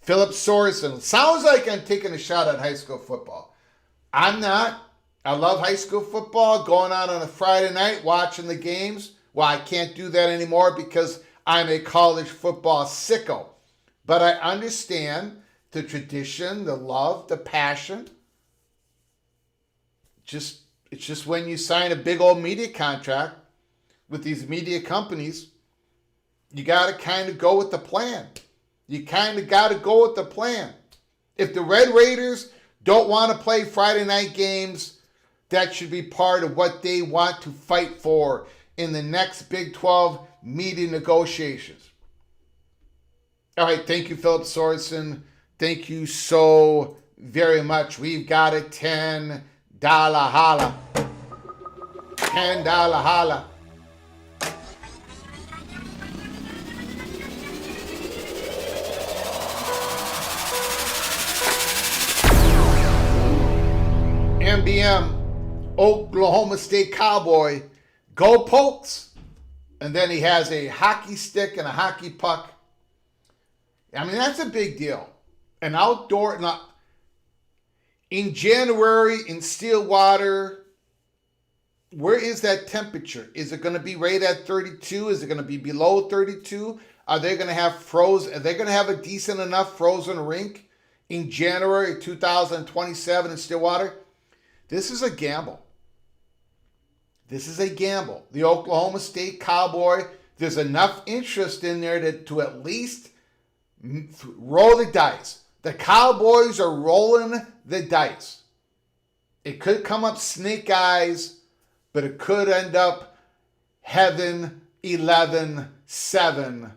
Philip Sorensen. Sounds like I'm taking a shot at high school football. I'm not. I love high school football, going out on a Friday night, watching the games. Well, I can't do that anymore because I'm a college football sicko. But I understand the tradition, the love, the passion. It's just when you sign a big old media contract with these media companies, you got to kind of go with the plan. You kind of got to go with the plan. If the Red Raiders don't want to play Friday night games, that should be part of what they want to fight for in the next Big 12 media negotiations. All right, thank you, Philip Sorensen. Thank you so very much. We've got a $10 holla. $10 holla. MBM, Oklahoma State Cowboy, go Pokes. And then he has a hockey stick and a hockey puck. I mean, that's a big deal. An outdoor, in January in Stillwater, where is that temperature? Is it going to be right at 32? Is it going to be below 32? Are they going to have Are they going to have a decent enough frozen rink in January 2027 in Stillwater? This is a gamble. This is a gamble. The Oklahoma State Cowboy, there's enough interest in there to at least roll the dice. The Cowboys are rolling the dice. It could come up snake eyes, but it could end up heaven 11-7.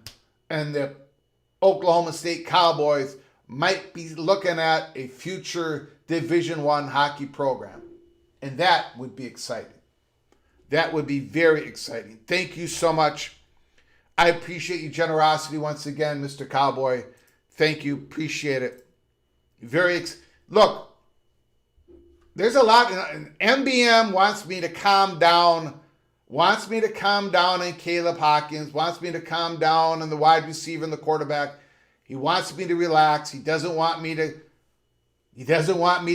And the Oklahoma State Cowboys might be looking at a future Division I hockey program. And that would be exciting. That would be very exciting. Thank you so much. I appreciate your generosity once again, Mr. Cowboy. Thank you. Appreciate it. Look, there's a lot. MBM wants me to calm down. Wants me to calm down on Caleb Hawkins. Wants me to calm down on the wide receiver and the quarterback. He wants me to relax. He doesn't want me to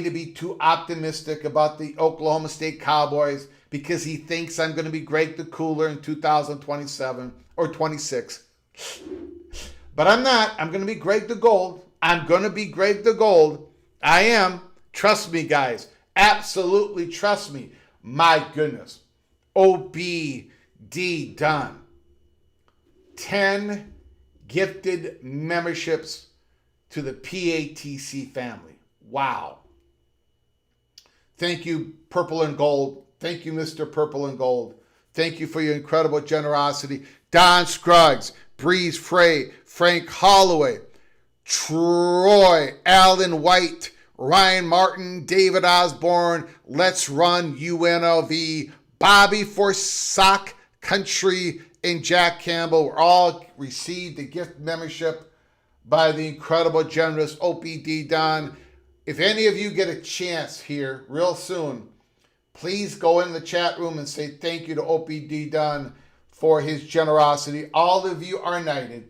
be too optimistic about the Oklahoma State Cowboys because he thinks I'm going to be Greg the Cooler in 2027 or 26. But I'm not. I'm going to be Greg the Gold. I'm going to be Greg the Gold. I am. Trust me, guys. Absolutely trust me. My goodness. OBD done. 10 gifted memberships to the PATC family. Wow. Thank you, Purple and Gold. Thank you, Mr. Purple and Gold. Thank you for your incredible generosity. Don Scruggs, Breeze Frey, Frank Holloway, Troy, Alan White, Ryan Martin, David Osborne, Let's Run UNLV, Bobby for Sock Country, and Jack Campbell were all received a gift membership by the incredible, generous OPD Don. If any of you get a chance here real soon, please go in the chat room and say thank you to OPD Don for his generosity. All of you are knighted.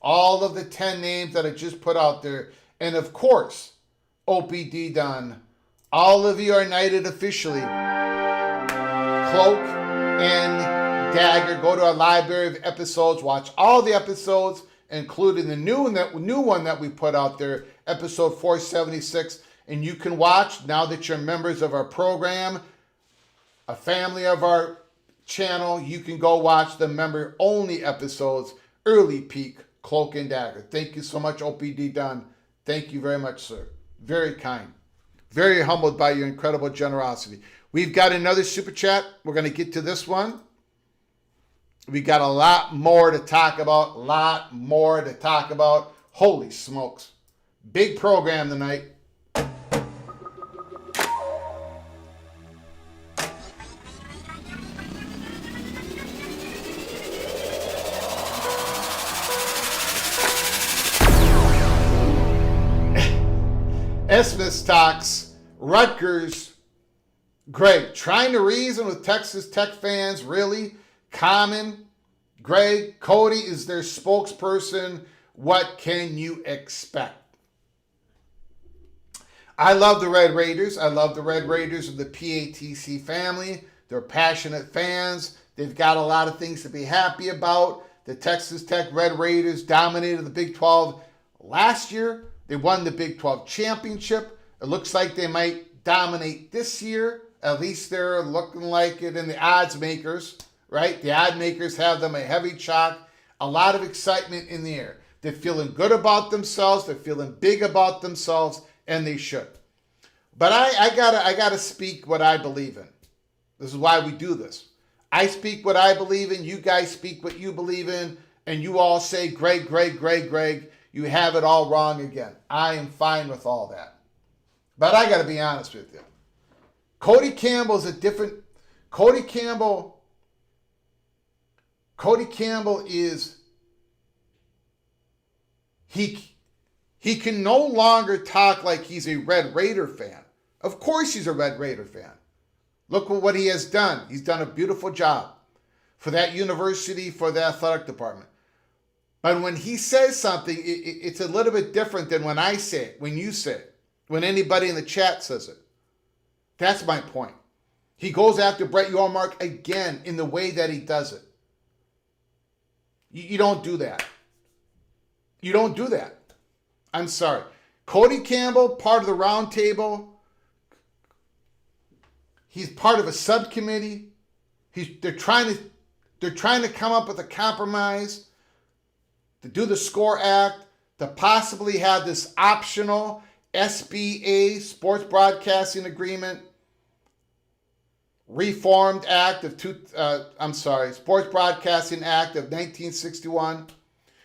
All of the 10 names that I just put out there. And of course, OPD Don, all of you are knighted officially. Cloak and Dagger. Go to our library of episodes. Watch all the episodes, including the new one that we put out there, episode 476. And you can watch, now that you're members of our program, a family of our channel, you can go watch the member-only episodes, Early Peak, Cloak and Dagger. Thank you so much, OPD Don. Thank you very much, sir. Very kind. Very humbled by your incredible generosity. We've got another super chat. We're going to get to this one. We got a lot more to talk about. Holy smokes. Big program tonight. Esmus talks, Rutgers, Greg, trying to reason with Texas Tech fans, really? Common, Greg, Cody is their spokesperson. What can you expect? I love the Red Raiders. I love the Red Raiders of the PATC family. They're passionate fans. They've got a lot of things to be happy about. The Texas Tech Red Raiders dominated the Big 12 last year. They won the Big 12 championship. It looks like they might dominate this year. At least they're looking like it in the odds makers, right? The odds makers have them a heavy chalk. A lot of excitement in the air. They're feeling good about themselves. They're feeling big about themselves, and they should. But I gotta speak what I believe in. This is why we do this. I speak what I believe in. You guys speak what you believe in, and you all say, Greg, you have it all wrong again. I am fine with all that. But I got to be honest with you. Cody Campbell is, he can no longer talk like he's a Red Raider fan. Of course he's a Red Raider fan. Look at what he has done. He's done a beautiful job for that university, for the athletic department. But when he says something, it's a little bit different than when I say it, when you say it, when anybody in the chat says it. That's my point. He goes after Brett Yormark again in the way that he does it. You don't do that. You don't do that. I'm sorry. Cody Campbell, part of the round table. He's part of a subcommittee. They're trying to come up with a compromise to do the SCORE Act, to possibly have this optional SBA, Sports Broadcasting Agreement, Reformed Act of Sports Broadcasting Act of 1961,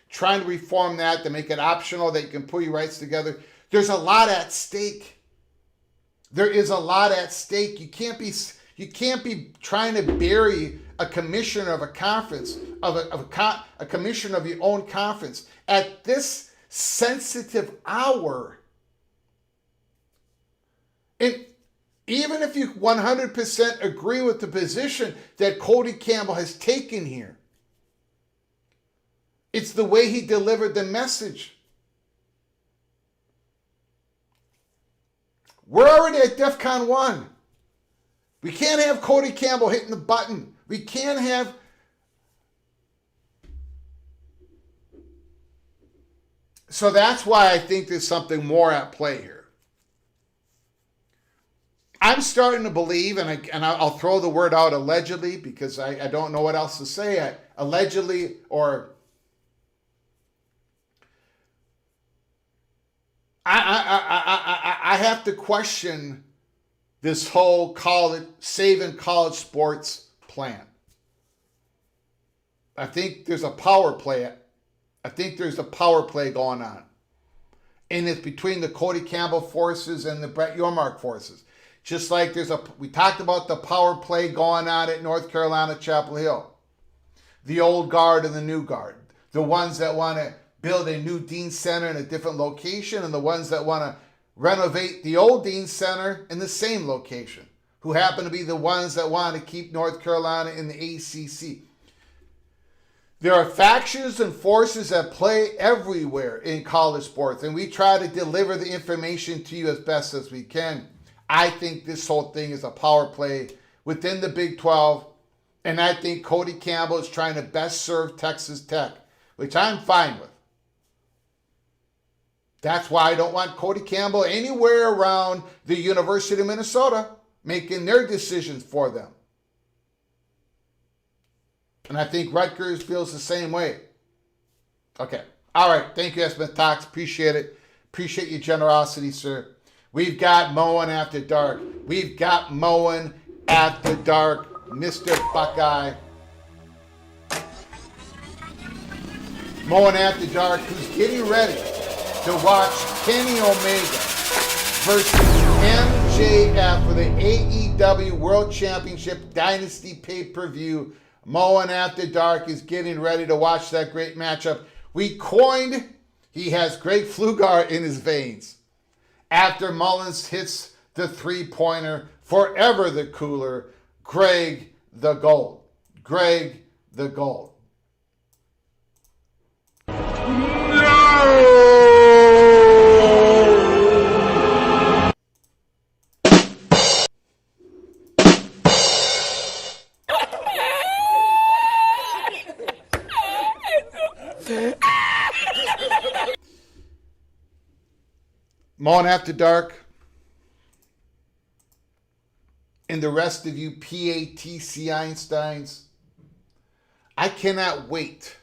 trying to reform that to make it optional that you can pull your rights together. There's a lot at stake. There is a lot at stake. You can't be trying to bury a commissioner of a conference, a commissioner of your own conference at this sensitive hour. And even if you 100% agree with the position that Cody Campbell has taken here, it's the way he delivered the message. We're already at DEFCON 1. We can't have Cody Campbell hitting the button. We can't have... So that's why I think there's something more at play here. I'm starting to believe, and I'll throw the word out allegedly because I don't know what else to say. Allegedly, or... I have to question this whole saving college sports plan. I think there's a power play. I think there's a power play going on. And it's between the Cody Campbell forces and the Brett Yormark forces. Just like we talked about the power play going on at North Carolina, Chapel Hill. The old guard and the new guard. The ones that want to build a new Dean Center in a different location, and the ones that want to renovate the old Dean Center in the same location, who happen to be the ones that want to keep North Carolina in the ACC. There are factions and forces at play everywhere in college sports, and we try to deliver the information to you as best as we can. I think this whole thing is a power play within the Big 12, and I think Cody Campbell is trying to best serve Texas Tech, which I'm fine with. That's why I don't want Cody Campbell anywhere around the University of Minnesota making their decisions for them. And I think Rutgers feels the same way. Okay. All right. Thank you, Espen Talks. Appreciate it. Appreciate your generosity, sir. We've got Mowing After Dark. We've got Mowing After Dark, Mr. Buckeye. Mowing After Dark, who's getting ready to watch Kenny Omega versus MJF for the AEW World Championship Dynasty pay-per-view. Mowing After Dark is getting ready to watch that great matchup. He has Greg Pflugar in his veins. After Mullins hits the three-pointer, forever the cooler, Greg the Gold. Greg the Gold. Moan After Dark, and the rest of you PATC Einsteins, I cannot wait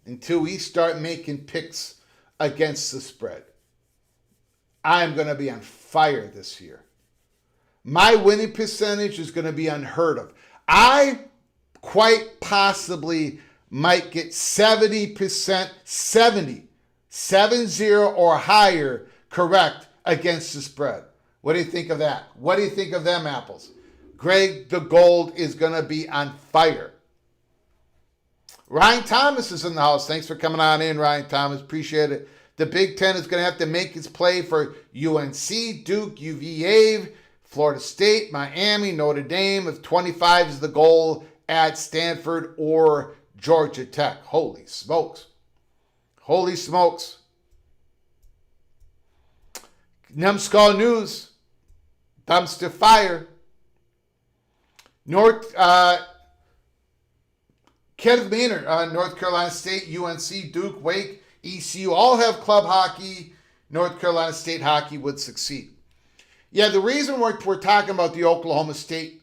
until we start making picks against the spread. I'm going to be on fire this year. My winning percentage is going to be unheard of. I quite possibly might get 70%, 70 or higher correct against the spread. What do you think of that? What do you think of them apples? Greg the Gold is going to be on fire. Ryan Thomas is in the house. Thanks for coming on in, Ryan Thomas. Appreciate it. The Big Ten is going to have to make its play for UNC, Duke, UVA, Florida State, Miami, Notre Dame. If 25 is the goal at Stanford or Georgia Tech. Holy smokes. Holy smokes. Numbskull News. Dumpster fire. Kenneth Maynard, North Carolina State, UNC, Duke, Wake, ECU, all have club hockey. North Carolina State hockey would succeed. Yeah, the reason we're talking about the Oklahoma State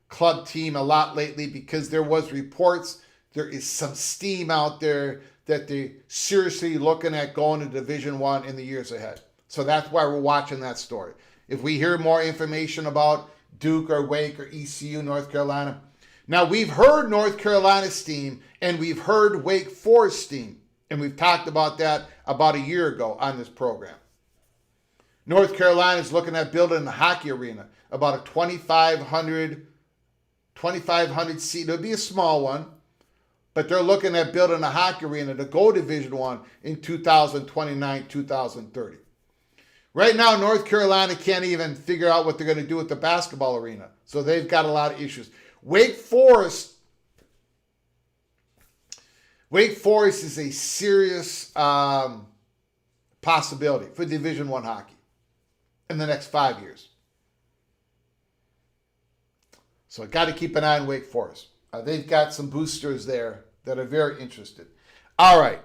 club team a lot lately, because there was reports, there is some steam out there that they're seriously looking at going to Division I in the years ahead. So that's why we're watching that story. If we hear more information about Duke or Wake or ECU, North Carolina. Now, we've heard North Carolina steam, and we've heard Wake Forest steam, and we've talked about that about a year ago on this program. North Carolina is looking at building a hockey arena, about a 2,500 seat. It'll be a small one, but they're looking at building a hockey arena to go Division I in 2029, 2030. Right now, North Carolina can't even figure out what they're going to do with the basketball arena. So they've got a lot of issues. Wake Forest is a serious possibility for Division I hockey in the next 5 years. So I got to keep an eye on Wake Forest. They've got some boosters there that are very interested. All right.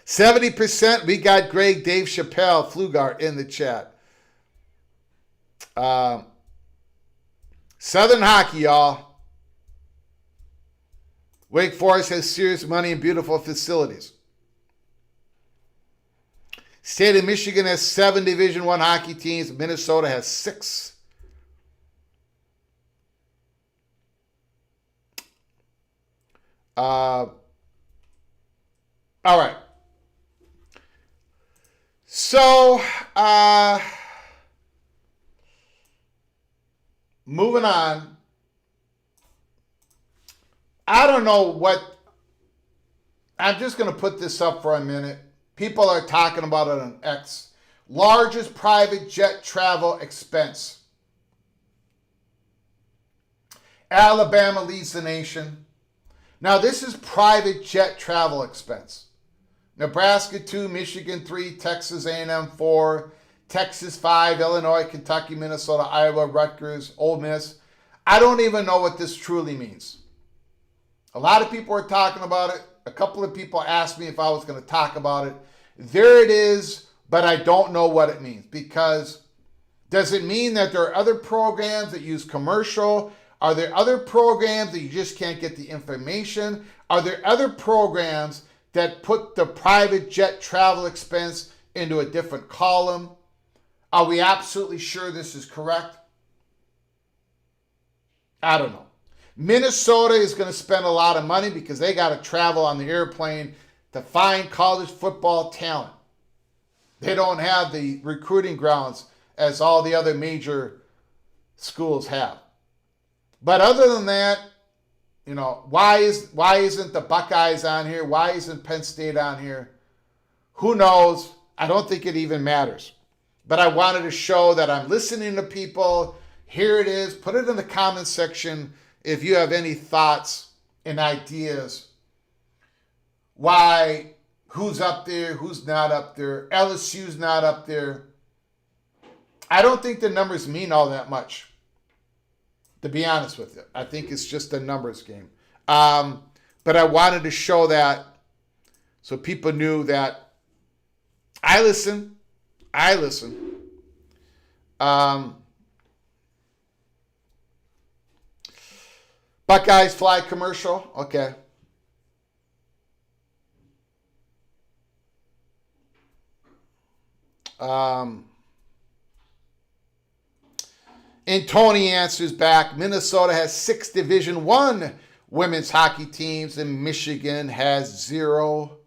70%, we got Greg, Dave Chappelle, Flugart in the chat. Southern hockey, y'all. Wake Forest has serious money and beautiful facilities. State of Michigan has 7 Division I hockey teams. Minnesota has 6. All right. So, moving on. I don't know what, I'm just going to put this up for a minute. People are talking about it on X. Largest private jet travel expense. Alabama leads the nation. Now, this is private jet travel expense. Nebraska 2, Michigan 3, Texas A&M 4, Texas 5, Illinois, Kentucky, Minnesota, Iowa, Rutgers, Ole Miss. I don't even know what this truly means. A lot of people are talking about it. A couple of people asked me if I was going to talk about it. There it is, but I don't know what it means. Because does it mean that there are other programs that use commercial? Are there other programs that you just can't get the information? Are there other programs that put the private jet travel expense into a different column? Are we absolutely sure this is correct? I don't know. Minnesota is going to spend a lot of money because they got to travel on the airplane to find college football talent. They don't have the recruiting grounds as all the other major schools have. But other than that, you know, why isn't the Buckeyes on here? Why isn't Penn State on here? Who knows? I don't think it even matters. But I wanted to show that I'm listening to people. Here it is. Put it in the comments section if you have any thoughts and ideas. Why, who's up there, who's not up there. LSU's not up there. I don't think the numbers mean all that much, to be honest with you. I think it's just a numbers game. But I wanted to show that so people knew that I listen. Buckeyes fly commercial. Okay. And Tony answers back, Minnesota has 6 Division I women's hockey teams and Michigan has 0.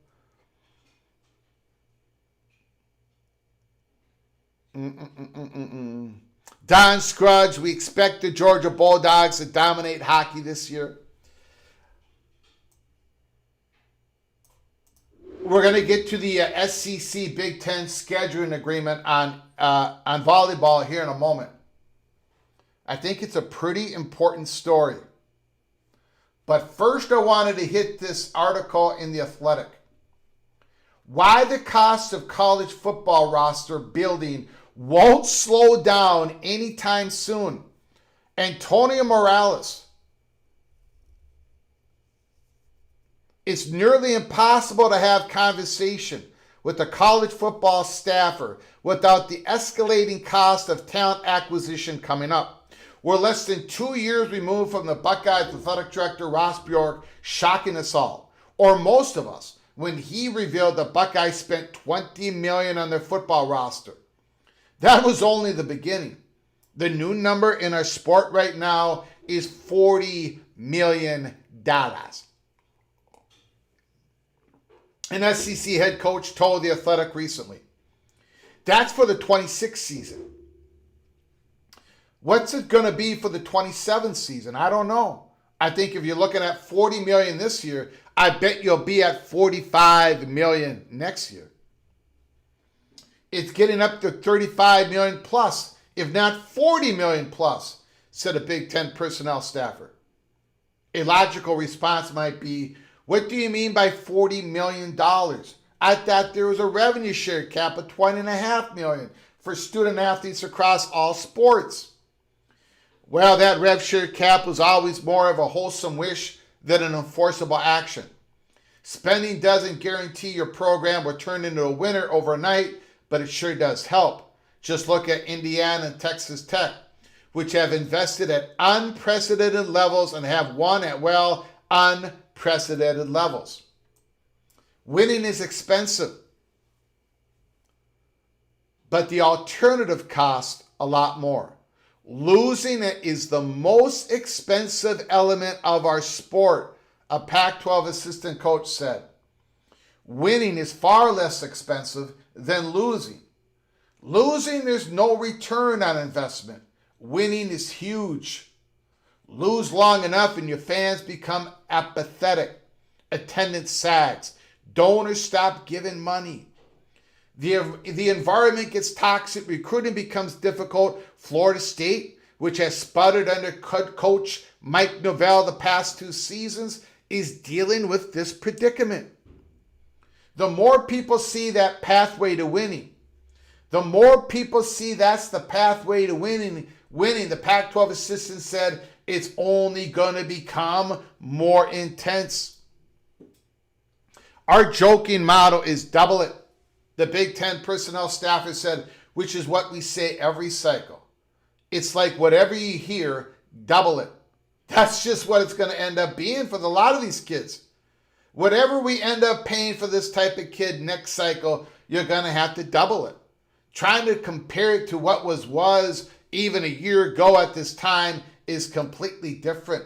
Don Scruggs, we expect the Georgia Bulldogs to dominate hockey this year. We're going to get to the SEC Big Ten scheduling agreement on volleyball here in a moment. I think it's a pretty important story. But first I wanted to hit this article in The Athletic. Why the cost of college football roster building won't slow down anytime soon. Antonio Morales. It's nearly impossible to have conversation with a college football staffer without the escalating cost of talent acquisition coming up. We're less than 2 years removed from the Buckeyes athletic director Ross Bjork shocking us all, or most of us, when he revealed the Buckeyes spent $20 million on their football roster. That was only the beginning. The new number in our sport right now is $40 million. An SEC head coach told The Athletic recently. That's for the 26th season. What's it going to be for the 27th season? I don't know. I think if you're looking at $40 million this year, I bet you'll be at $45 million next year. It's getting up to $35 million plus, if not $40 million plus, said a Big Ten personnel staffer. A logical response might be, what do you mean by $40 million? I thought there was a revenue share cap of $20.5 million for student athletes across all sports. Well, that rev share cap was always more of a wholesome wish than an enforceable action. Spending doesn't guarantee your program will turn into a winner overnight, but it sure does help. Just look at Indiana and Texas Tech, which have invested at unprecedented levels and have won at, well, unprecedented levels. Winning is expensive, but the alternative costs a lot more. Losing it is the most expensive element of our sport, a Pac-12 assistant coach said. Winning is far less expensive than losing. Losing, there's no return on investment. Winning is huge. Lose long enough and your fans become apathetic. Attendance sags. Donors stop giving money. The environment gets toxic. Recruiting becomes difficult. Florida State, which has sputtered under coach Mike Novell the past 2 seasons, is dealing with this predicament. The more people see that pathway to winning, the more people see that's the pathway to winning, the Pac-12 assistant said, it's only going to become more intense. Our joking motto is double it. The Big Ten personnel staffer said, which is what we say every cycle. It's like whatever you hear, double it. That's just what it's going to end up being for a lot of these kids. Whatever we end up paying for this type of kid next cycle, you're going to have to double it. Trying to compare it to what was even a year ago at this time is completely different.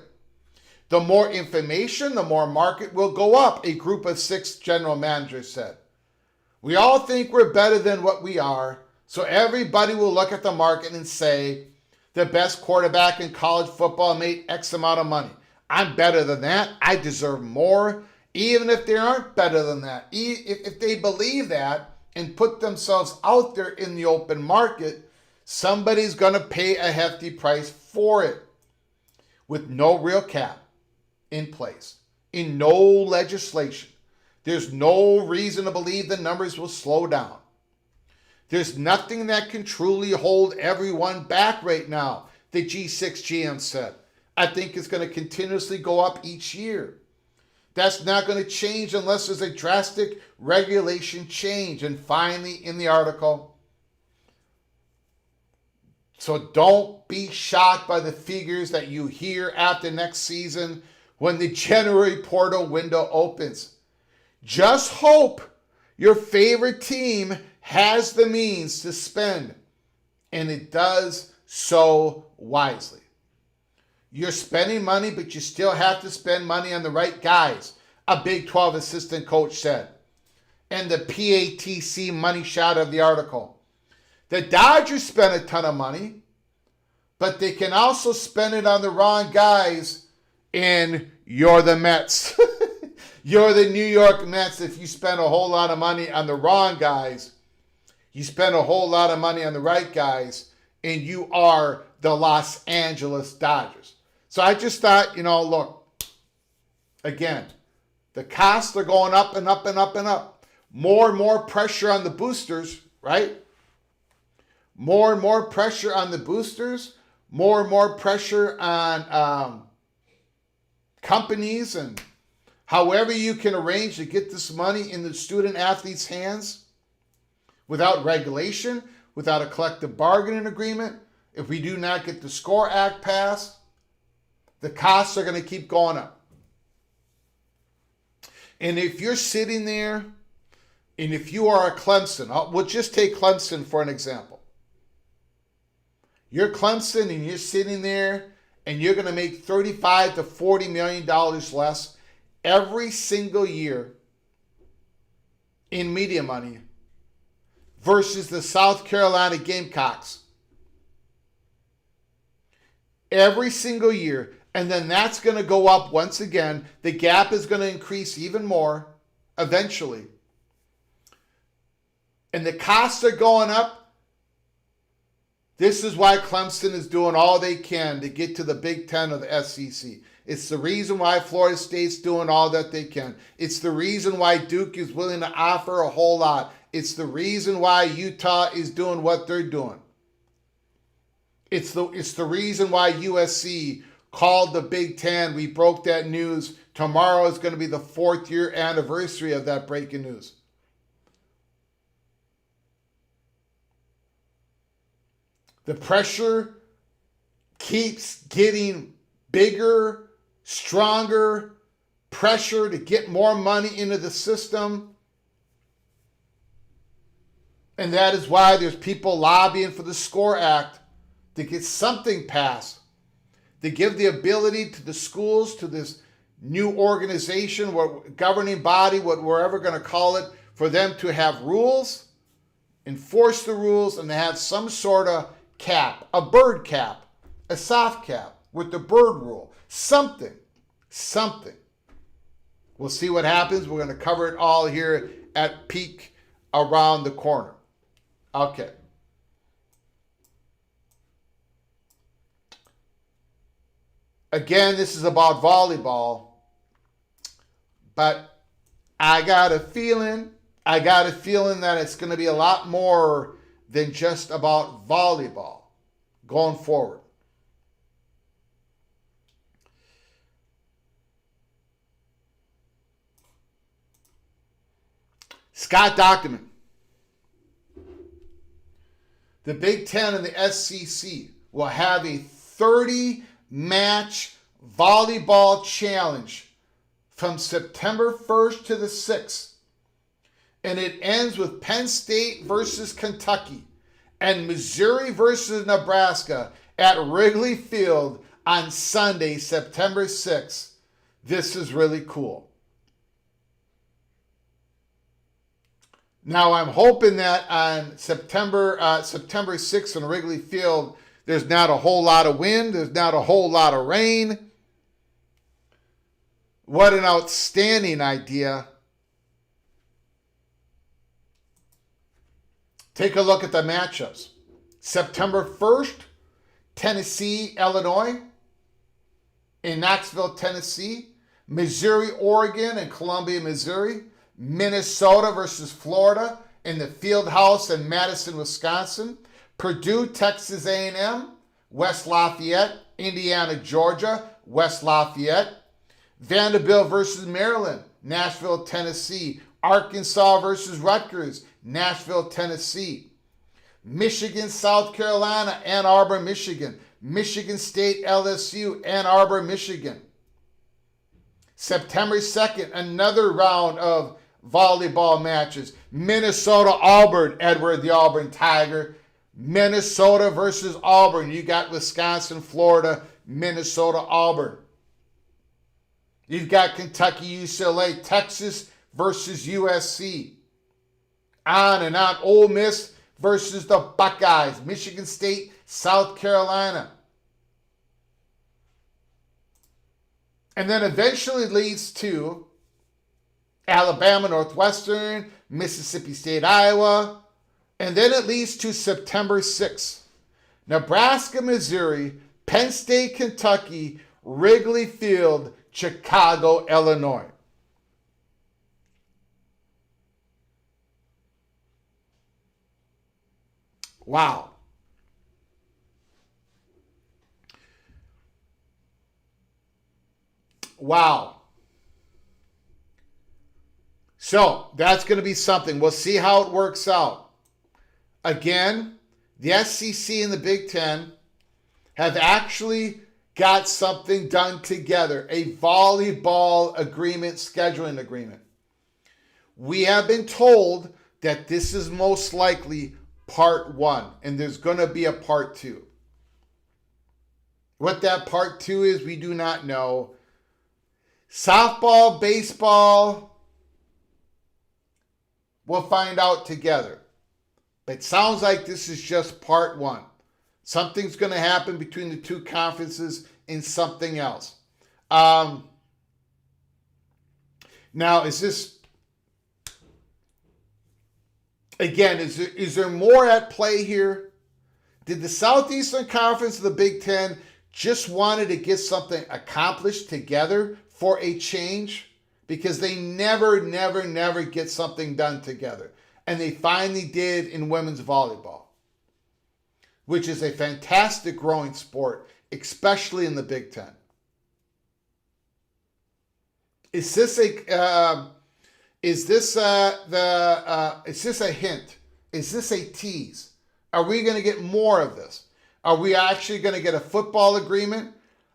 The more information, the more market will go up, a group of 6 general managers said. We all think we're better than what we are, so everybody will look at the market and say, the best quarterback in college football made X amount of money. I'm better than that. I deserve more, even if they aren't better than that. If they believe that and put themselves out there in the open market, somebody's going to pay a hefty price for it with no real cap in place, in no legislation. There's no reason to believe the numbers will slow down. There's nothing that can truly hold everyone back right now, the G6 GM said. I think it's going to continuously go up each year. That's not going to change unless there's a drastic regulation change. And finally, in the article, so don't be shocked by the figures that you hear after next season when the January portal window opens. Just hope your favorite team has the means to spend, and it does so wisely. You're spending money, but you still have to spend money on the right guys, a Big 12 assistant coach said. And the PATC money shot of the article. The Dodgers spent a ton of money, but they can also spend it on the wrong guys, and you're the Mets. You're the New York Mets. If you spend a whole lot of money on the wrong guys, you spend a whole lot of money on the right guys, and you are the Los Angeles Dodgers. So I just thought, look, again, the costs are going up and up and up and up. More and more pressure on the boosters, right? More and more pressure on the boosters. More and more pressure on companies and however you can arrange to get this money in the student athletes' hands without regulation, without a collective bargaining agreement. If we do not get the SCORE Act passed, the costs are going to keep going up. And if you're sitting there, and if you are a Clemson, we'll just take Clemson for an example. You're Clemson and you're sitting there and you're going to make $35 to $40 million less every single year in media money versus the South Carolina Gamecocks. Every single year. And then that's going to go up once again. The gap is going to increase even more eventually. And the costs are going up. This is why Clemson is doing all they can to get to the Big Ten of the SEC. It's the reason why Florida State's doing all that they can. It's the reason why Duke is willing to offer a whole lot. It's the reason why Utah is doing what they're doing. It's the reason why USC called the Big Ten. We broke that news. Tomorrow is going to be the 4th year anniversary of that breaking news. The pressure keeps getting bigger, stronger, pressure to get more money into the system. And that is why there's people lobbying for the SCORE Act to get something passed, to give the ability to the schools, to this new organization, what governing body, what we're ever going to call it, for them to have rules, enforce the rules, and to have some sort of cap, a bird cap, a soft cap with the bird rule, something. We'll see what happens. We're going to cover it all here at Peak Around the Corner. Okay. Again, this is about volleyball, but I got a feeling that it's going to be a lot more than just about volleyball going forward. Scott Document. The Big Ten and the SEC will have a 30-match volleyball challenge from September 1st to the 6th. And it ends with Penn State versus Kentucky and Missouri versus Nebraska at Wrigley Field on Sunday, September 6th. This is really cool. Now, I'm hoping that on September 6th in Wrigley Field, there's not a whole lot of wind. There's not a whole lot of rain. What an outstanding idea. Take a look at the matchups. September 1st, Tennessee, Illinois, in Knoxville, Tennessee. Missouri, Oregon, and Columbia, Missouri. Minnesota versus Florida in the Fieldhouse in Madison, Wisconsin. Purdue, Texas A&M, West Lafayette Indiana, Georgia, West Lafayette. Vanderbilt versus Maryland, Nashville, Tennessee. Arkansas versus Rutgers, Nashville, Tennessee. Michigan, South Carolina, Ann Arbor, Michigan. Michigan State, LSU, Ann Arbor, Michigan. September 2nd, another round of volleyball matches. Minnesota, Auburn, Edward the Auburn Tiger. Minnesota versus Auburn. You got Wisconsin, Florida, Minnesota, Auburn. You've got Kentucky, UCLA, Texas versus USC. On and on. Ole Miss versus the Buckeyes. Michigan State, South Carolina. And then eventually leads to Alabama, Northwestern, Mississippi State, Iowa. And then it leads to September 6th. Nebraska, Missouri, Penn State, Kentucky, Wrigley Field, Chicago, Illinois. Wow. Wow. So that's going to be something. We'll see how it works out. Again, the SEC and the Big Ten have actually got something done together, a volleyball agreement, scheduling agreement. We have been told that this is most likely part 1, and there's going to be a part 2. What that part 2 is, we do not know. Softball, baseball, we'll find out together. But it sounds like this is just part 1. Something's going to happen between the two conferences and something else. Now, is this, again, is there more at play here? Did the Southeastern Conference of the Big Ten just wanted to get something accomplished together for a change? Because they never get something done together. And they finally did in women's volleyball, which is a fantastic growing sport, especially in the Big Ten. Is this a hint? Is this a tease? Are we going to get more of this? Are we actually going to get a football agreement?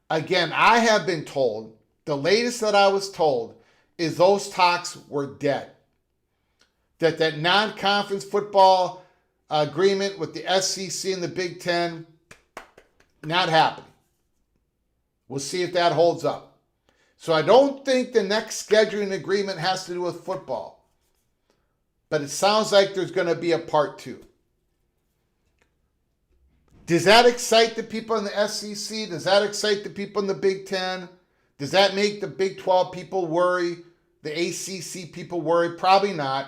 Again, I have been told, the latest that I was told is those talks were dead. That non-conference football agreement with the SEC and the Big Ten, not happening. We'll see if that holds up. So I don't think the next scheduling agreement has to do with football. But it sounds like there's going to be a part 2. Does that excite the people in the SEC? Does that excite the people in the Big Ten? Does that make the Big 12 people worry? The ACC people worry? Probably not.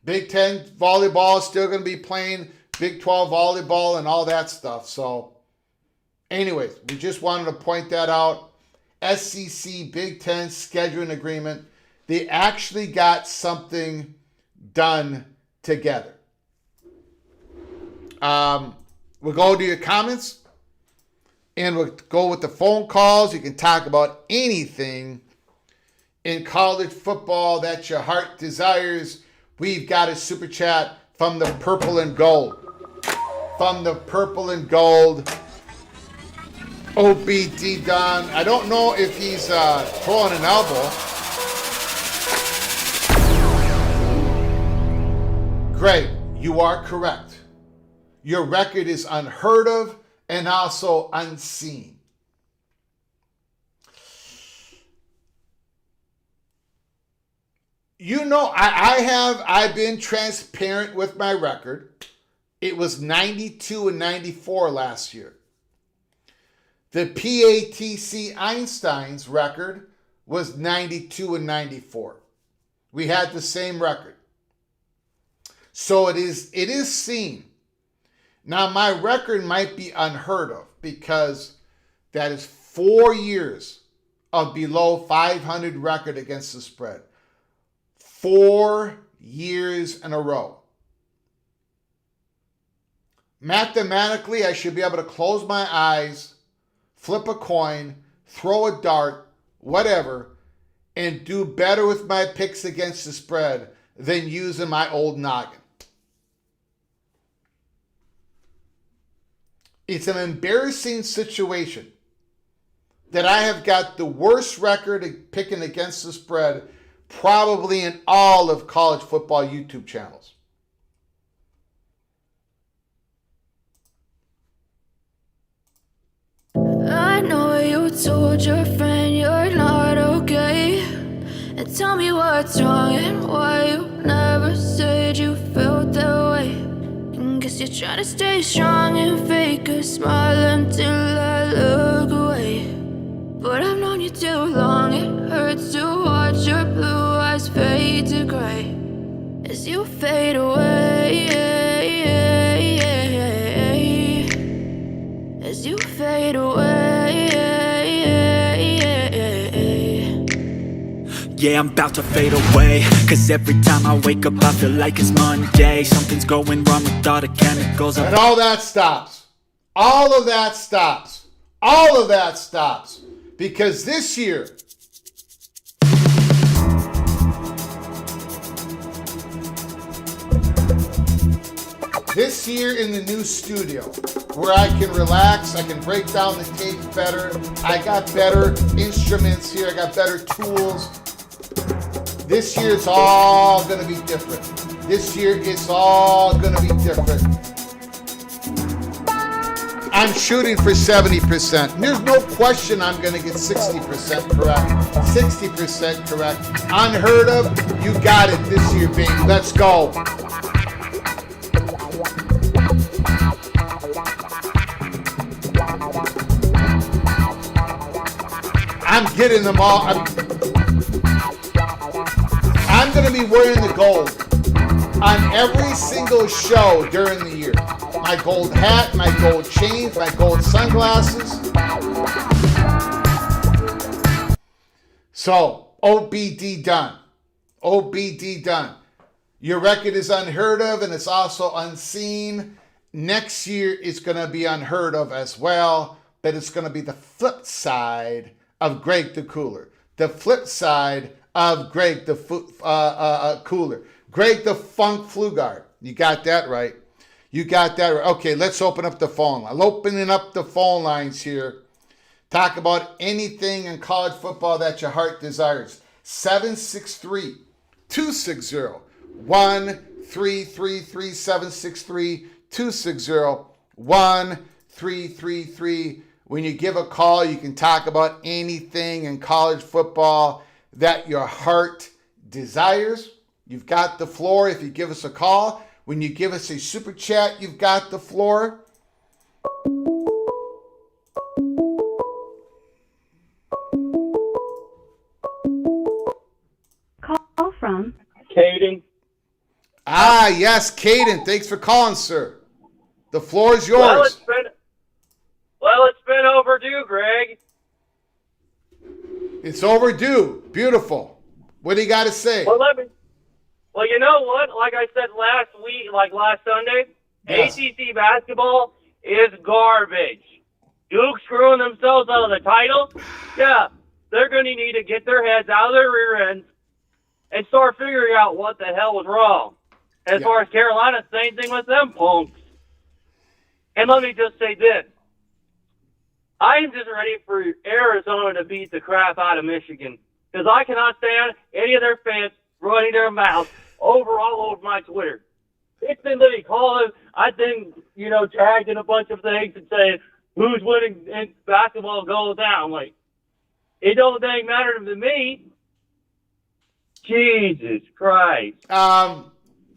Big Ten volleyball is still going to be playing Big 12 volleyball and all that stuff. So, anyways, we just wanted to point that out. SEC, Big Ten scheduling agreement. They actually got something done together. We'll go to your comments. And we'll go with the phone calls. You can talk about anything in college football that your heart desires. We've got a super chat from the purple and gold. From the purple and gold. OBD Don. I don't know if he's throwing an elbow. Great. You are correct. Your record is unheard of and also unseen. You know, I've been transparent with my record. It was 92 and 94 last year. The PATC Einstein's record was 92 and 94. We had the same record. So it is seen. Now, my record might be unheard of because that is 4 years of below 500 record against the spread. 4 years in a row. Mathematically, I should be able to close my eyes, flip a coin, throw a dart, whatever, and do better with my picks against the spread than using my old noggin. It's an embarrassing situation that I have got the worst record of picking against the spread probably in all of college football YouTube channels. I know you told your friend you're not okay, and tell me what's wrong and why you never said you felt that way. And guess you're trying to stay strong and fake a smile until I look away. But I've known you too long, it hurts to watch your blue eyes fade to gray as you fade away, as you fade away. Yeah, I'm about to fade away, cause every time I wake up I feel like it's Monday. Something's going wrong with all the chemicals. And all that stops. All of that stops. All of that stops. Because this year, in the new studio, where I can relax, I can break down the tape better, I got better instruments here, I got better tools. This year it's all going to be different. This year it's all going to be different. I'm shooting for 70%. There's no question I'm going to get 60% correct. 60% correct. Unheard of. You got it this year, baby. Let's go. I'm getting them all. I'm going to be wearing the gold on every single show during the year. My gold hat, my gold chains, my gold sunglasses. So, OBD done. OBD done. Your record is unheard of and it's also unseen. Next year it's going to be unheard of as well, but it's going to be the flip side of Greg the Cooler. The flip side of Greg the Cooler. Greg the Funk Flugard. You got that right. You got that right. Okay, let's open up the phone line. I'm opening up the phone lines here. Talk about anything in college football that your heart desires. 763-260-1333. 763-260-1333. When you give a call, you can talk about anything in college football that your heart desires. You've got the floor if you give us a call. When you give us a super chat, you've got the floor. Call from Caden. Ah, yes, Caden. Thanks for calling, sir. The floor is yours. Well, it's been overdue, Greg. It's overdue. Beautiful. What do you got to say? Well, you know what? Like I said last Sunday, Yes. ACC basketball is garbage. Duke screwing themselves out of the title. Yeah, they're going to need to get their heads out of their rear ends and start figuring out what the hell was wrong. As far as Carolina, same thing with them punks. And let me just say this. I am just ready for Arizona to beat the crap out of Michigan because I cannot stand any of their fans running their mouths all over my Twitter. It's been literally calling, I think, tagged in a bunch of things and saying, who's winning in basketball goes down. Like, it don't dang matter to me. Jesus Christ.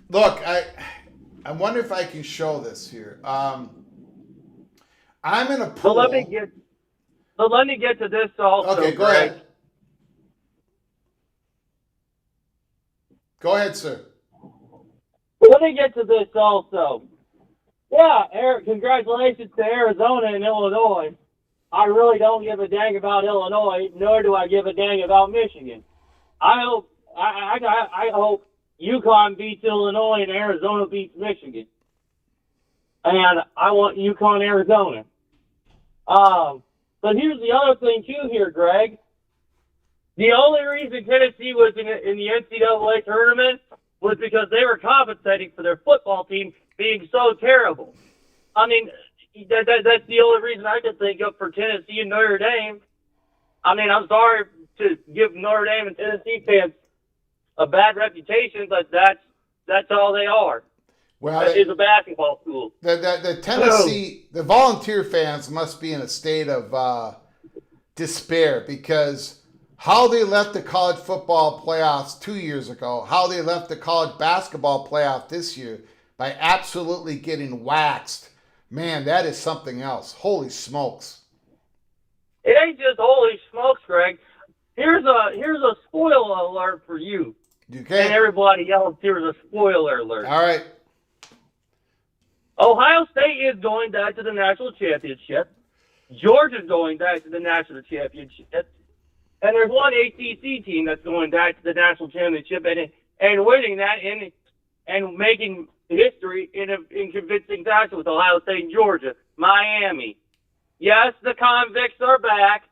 Look, I wonder if I can show this here. I'm in a pool. Let me get to this also. Okay, go ahead. Go ahead, sir. Let me get to this also. Yeah, congratulations to Arizona and Illinois. I really don't give a dang about Illinois, nor do I give a dang about Michigan. I hope UConn beats Illinois and Arizona beats Michigan. and I want UConn, Arizona. But here's the other thing too here, Greg. The only reason Tennessee was in the NCAA tournament was because they were compensating for their football team being so terrible. I mean, that's the only reason I can think of for Tennessee and Notre Dame. I mean, I'm sorry to give Notre Dame and Tennessee fans a bad reputation, but that's all they are. Well, it's a basketball school. The Tennessee, the Volunteer fans must be in a state of despair because how they left the college football playoffs 2 years ago, how they left the college basketball playoff this year by absolutely getting waxed. Man, that is something else. Holy smokes. It ain't just holy smokes, Greg. Here's a spoiler alert for you. Okay. And everybody else, here's a spoiler alert. All right. Ohio State is going back to the national championship. Georgia's going back to the national championship. And there's one ACC team that's going back to the national championship and winning that and making history in convincing fashion with Ohio State and Georgia. Miami. Yes, the convicts are back.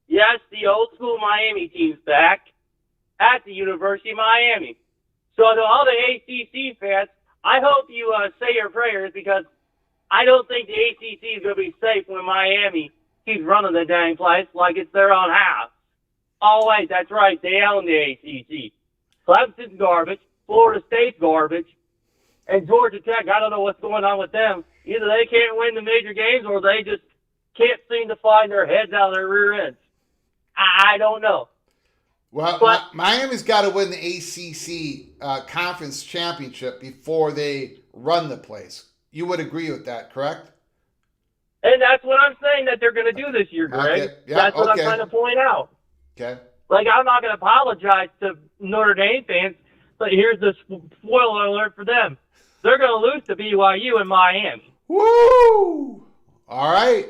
Yes, the old school Miami team's back at the University of Miami. So to all the ACC fans, I hope you say your prayers because I don't think the ACC is going to be safe when Miami keeps running the dang place like it's their own house. Oh, wait, that's right. They own the ACC. Clemson's garbage. Florida State's garbage. And Georgia Tech, I don't know what's going on with them. Either they can't win the major games or they just can't seem to find their heads out of their rear ends. I don't know. Well, Miami's got to win the ACC conference championship before they run the place. You would agree with that, correct? And that's what I'm saying that they're going to do this year, Greg. Okay. Yeah, that's what I'm trying to point out. Okay. Like, I'm not going to apologize to Notre Dame fans, but here's the spoiler alert for them. They're going to lose to BYU in Miami. Woo! All right.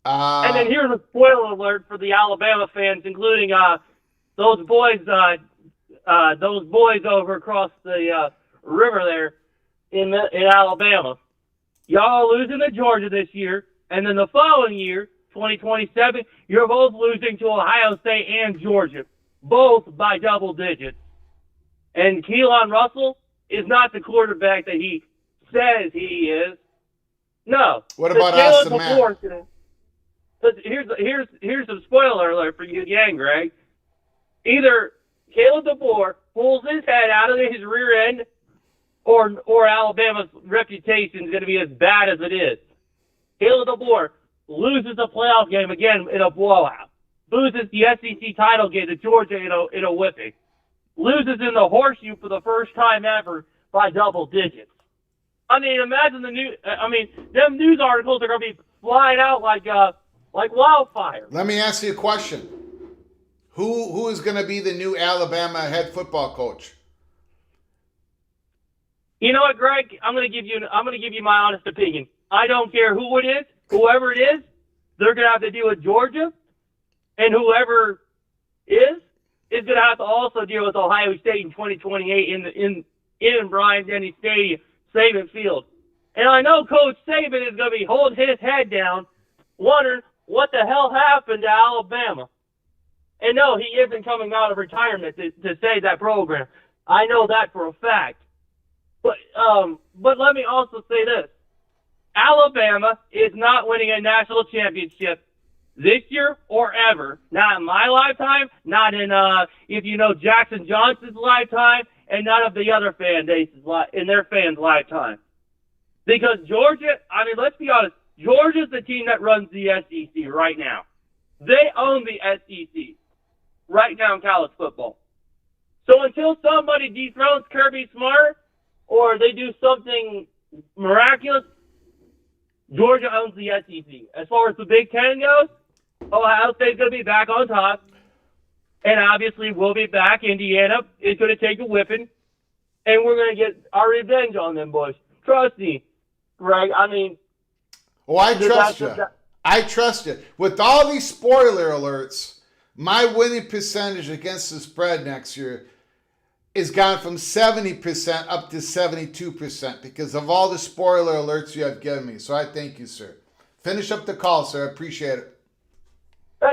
And then here's a spoiler alert for the Alabama fans, including those boys over across the river there in Alabama. Y'all are losing to Georgia this year, and then the following year, 2027, you're both losing to Ohio State and Georgia, both by double digits. And Keelan Russell is not the quarterback that he says he is. No. What about Austin Mack? Here's some spoiler alert for you again, Greg. Either Caleb DeBoer pulls his head out of his rear end, or Alabama's reputation is going to be as bad as it is. Caleb DeBoer loses a playoff game again in a blowout. Loses the SEC title game to Georgia in a whipping. Loses in the horseshoe for the first time ever by double digits. I mean, imagine them news articles are going to be flying out like wildfire. Let me ask you a question. Who is going to be the new Alabama head football coach? You know what, Greg? I'm going to give you my honest opinion. I don't care who it is, whoever it is, they're going to have to deal with Georgia, and whoever is going to have to also deal with Ohio State in 2028 in Bryant-Denny Stadium, Saban Field. And I know Coach Saban is going to be holding his head down, wondering what the hell happened to Alabama. And no, he isn't coming out of retirement to save that program. I know that for a fact. But let me also say this. Alabama is not winning a national championship this year or ever. Not in my lifetime, not in, if you know Jackson Johnson's lifetime, and none of the other fan bases in their fans' lifetime. Because Georgia, I mean, let's be honest, Georgia's the team that runs the SEC right now. They own the SEC right now in college football. So until somebody dethrones Kirby Smart or they do something miraculous, Georgia owns the SEC. As far as the Big Ten goes, Ohio State's going to be back on top. And obviously we'll be back. Indiana is going to take a whipping. And we're going to get our revenge on them boys. Trust me, Greg. I mean... Oh, I trust you. I trust you. With all these spoiler alerts, my winning percentage against the spread next year is gone from 70% up to 72% because of all the spoiler alerts you have given me. So I thank you, sir. Finish up the call, sir. I appreciate it. And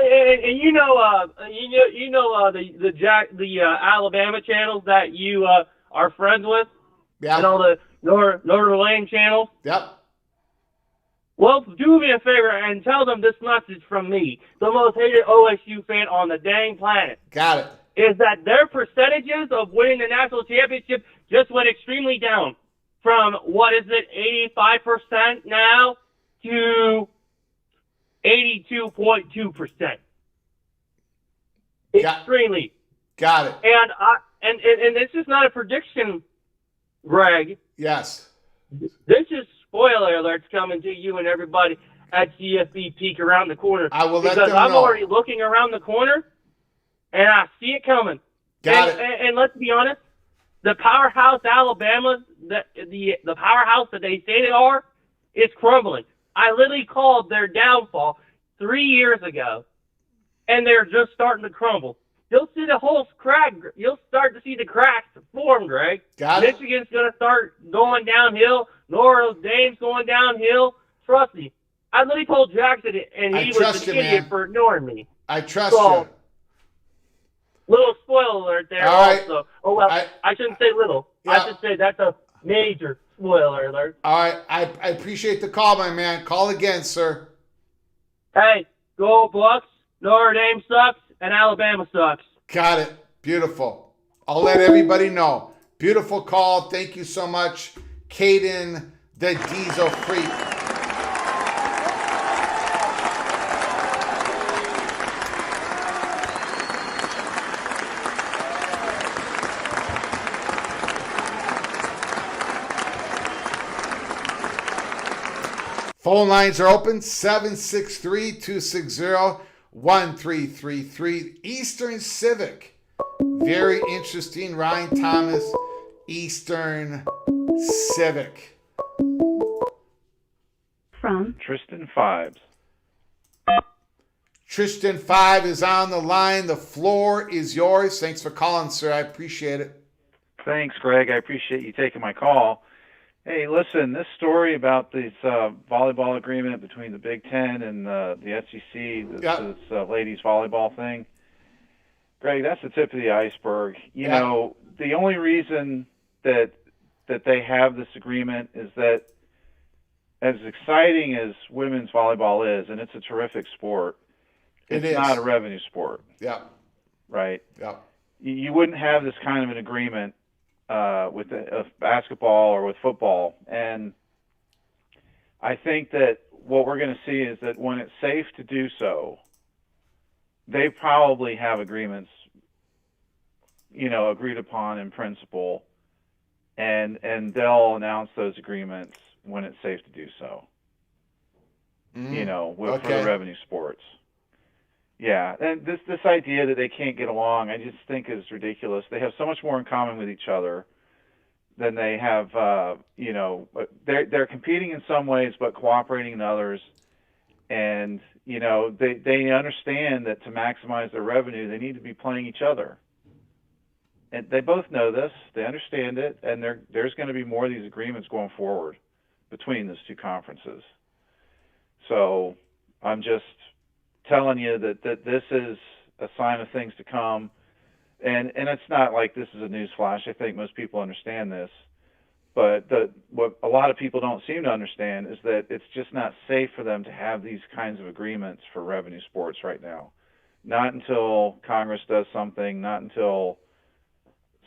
the Alabama channels that you are friends with, and all the Notre Dame channels. Yep. Well, do me a favor and tell them this message from me, the most hated OSU fan on the dang planet. Got it. Is that their percentages of winning the national championship just went extremely down from, 85% now to 82.2%. Extremely. Got it. And this is not a prediction, Greg. Yes. This is spoiler alerts coming to you and everybody at CFB Peak around the corner. I will let them know. Because I'm already looking around the corner, and I see it coming. Got it. And let's be honest, the powerhouse Alabama, the powerhouse that they say they are, is crumbling. I literally called their downfall 3 years ago, and they're just starting to crumble. You'll see the whole crack. You'll start to see the cracks form, Greg. Got it. Michigan's going to start going downhill. Notre Dame's going downhill. Trust me. I literally told Jackson, and he was an idiot for ignoring me. I trust you. Little spoiler alert there also. Right. Oh, well, I shouldn't say little. Yeah. I should say that's a major spoiler alert. All right. I appreciate the call, my man. Call again, sir. Hey, go Bucks. Notre Dame sucks, and Alabama sucks. Got it. Beautiful. I'll let everybody know. Beautiful call. Thank you so much, Caden, the Diesel Freak. Phone lines are open, 763-260-1333. Eastern Civic. Very interesting. Ryan Thomas, Eastern Civic. From Tristan Fives. Tristan 5 is on the line. The floor is yours. Thanks for calling, sir. I appreciate it. Thanks, Greg. I appreciate you taking my call. Hey, listen, this story about this volleyball agreement between the Big Ten and the SEC, this ladies volleyball thing, Greg, that's the tip of the iceberg. You know, the only reason that they have this agreement is that as exciting as women's volleyball is, and it's a terrific sport, it's not a revenue sport. Yeah. Right? Yeah. You wouldn't have this kind of an agreement with basketball or with football. And I think that what we're going to see is that when it's safe to do so, they probably have agreements, agreed upon in principle, and they'll announce those agreements when it's safe to do so, for the revenue sports. Yeah, and this idea that they can't get along, I just think is ridiculous. They have so much more in common with each other than they have, they're competing in some ways but cooperating in others. And, they understand that to maximize their revenue, they need to be playing each other. And they both know this, they understand it, and there's going to be more of these agreements going forward between those two conferences. So I'm just telling you that this is a sign of things to come, and it's not like this is a news flash. I think most people understand this, but what a lot of people don't seem to understand is that it's just not safe for them to have these kinds of agreements for revenue sports right now. Not until Congress does something, not until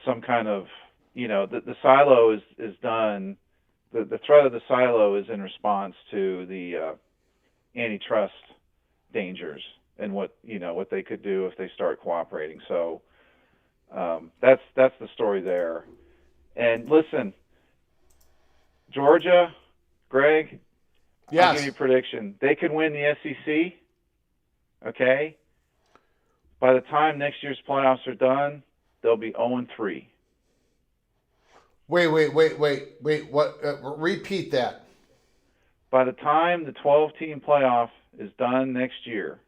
some kind of, the silo is done. The threat of the silo is in response to the antitrust dangers and what they could do if they start cooperating. So that's the story there. And listen, Georgia, Greg, yes. I'll give you a prediction. They could win the SEC. Okay. By the time next year's playoffs are done, they'll be 0-3. Wait. What? Repeat that. By the time the 12-team playoff is done next year,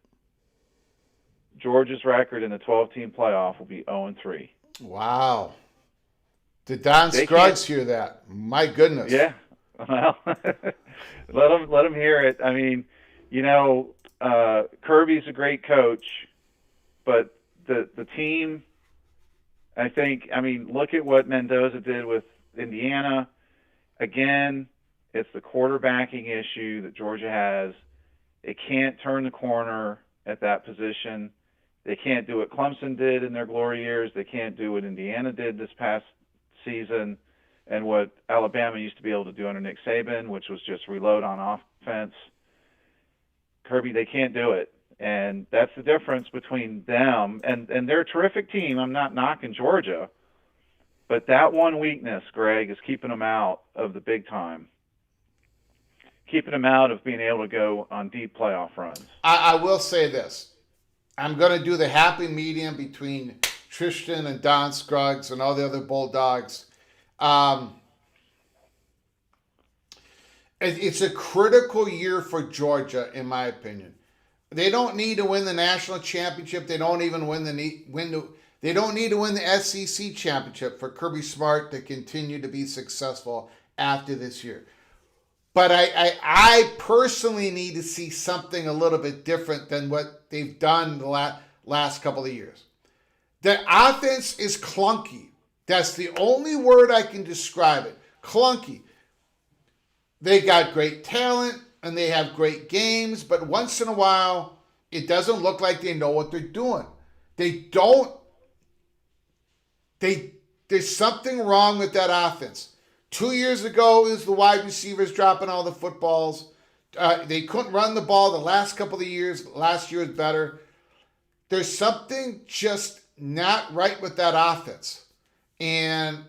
Georgia's record in the 12-team playoff will be 0-3. Wow. Did Don They Scruggs hear that? My goodness. Yeah. Well, let him hear it. I mean, Kirby's a great coach, but the team, look at what Mendoza did with Indiana. Again, it's the quarterbacking issue that Georgia has. It can't turn the corner at that position. They can't do what Clemson did in their glory years. They can't do what Indiana did this past season and what Alabama used to be able to do under Nick Saban, which was just reload on offense. Kirby, they can't do it. And that's the difference between them. And they're a terrific team. I'm not knocking Georgia. But that one weakness, Greg, is keeping them out of the big time. Keeping them out of being able to go on deep playoff runs. I will say this. I'm going to do the happy medium between Tristan and Don Scruggs and all the other Bulldogs. It's a critical year for Georgia, in my opinion. They don't need to win the national championship. They don't even They don't need to win the SEC championship for Kirby Smart to continue to be successful after this year. But I personally need to see something a little bit different than what they've done the last couple of years. The offense is clunky. That's the only word I can describe it. Clunky. They got great talent and they have great games, but once in a while, it doesn't look like they know what they're doing. There's something wrong with that offense. 2 years ago, it was the wide receivers dropping all the footballs. They couldn't run the ball the last couple of years. Last year was better. There's something just not right with that offense. And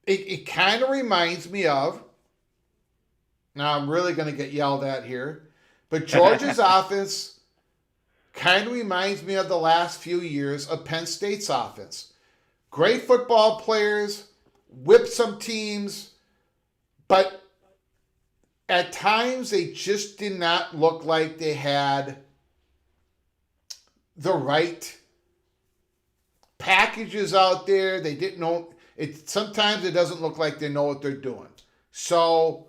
it kind of reminds me of, now I'm really going to get yelled at here, but Georgia's offense kind of reminds me of the last few years of Penn State's offense. Great football players, whip some teams, but at times they just did not look like they had the right packages out there. They didn't know it. Sometimes it doesn't look like they know what they're doing. So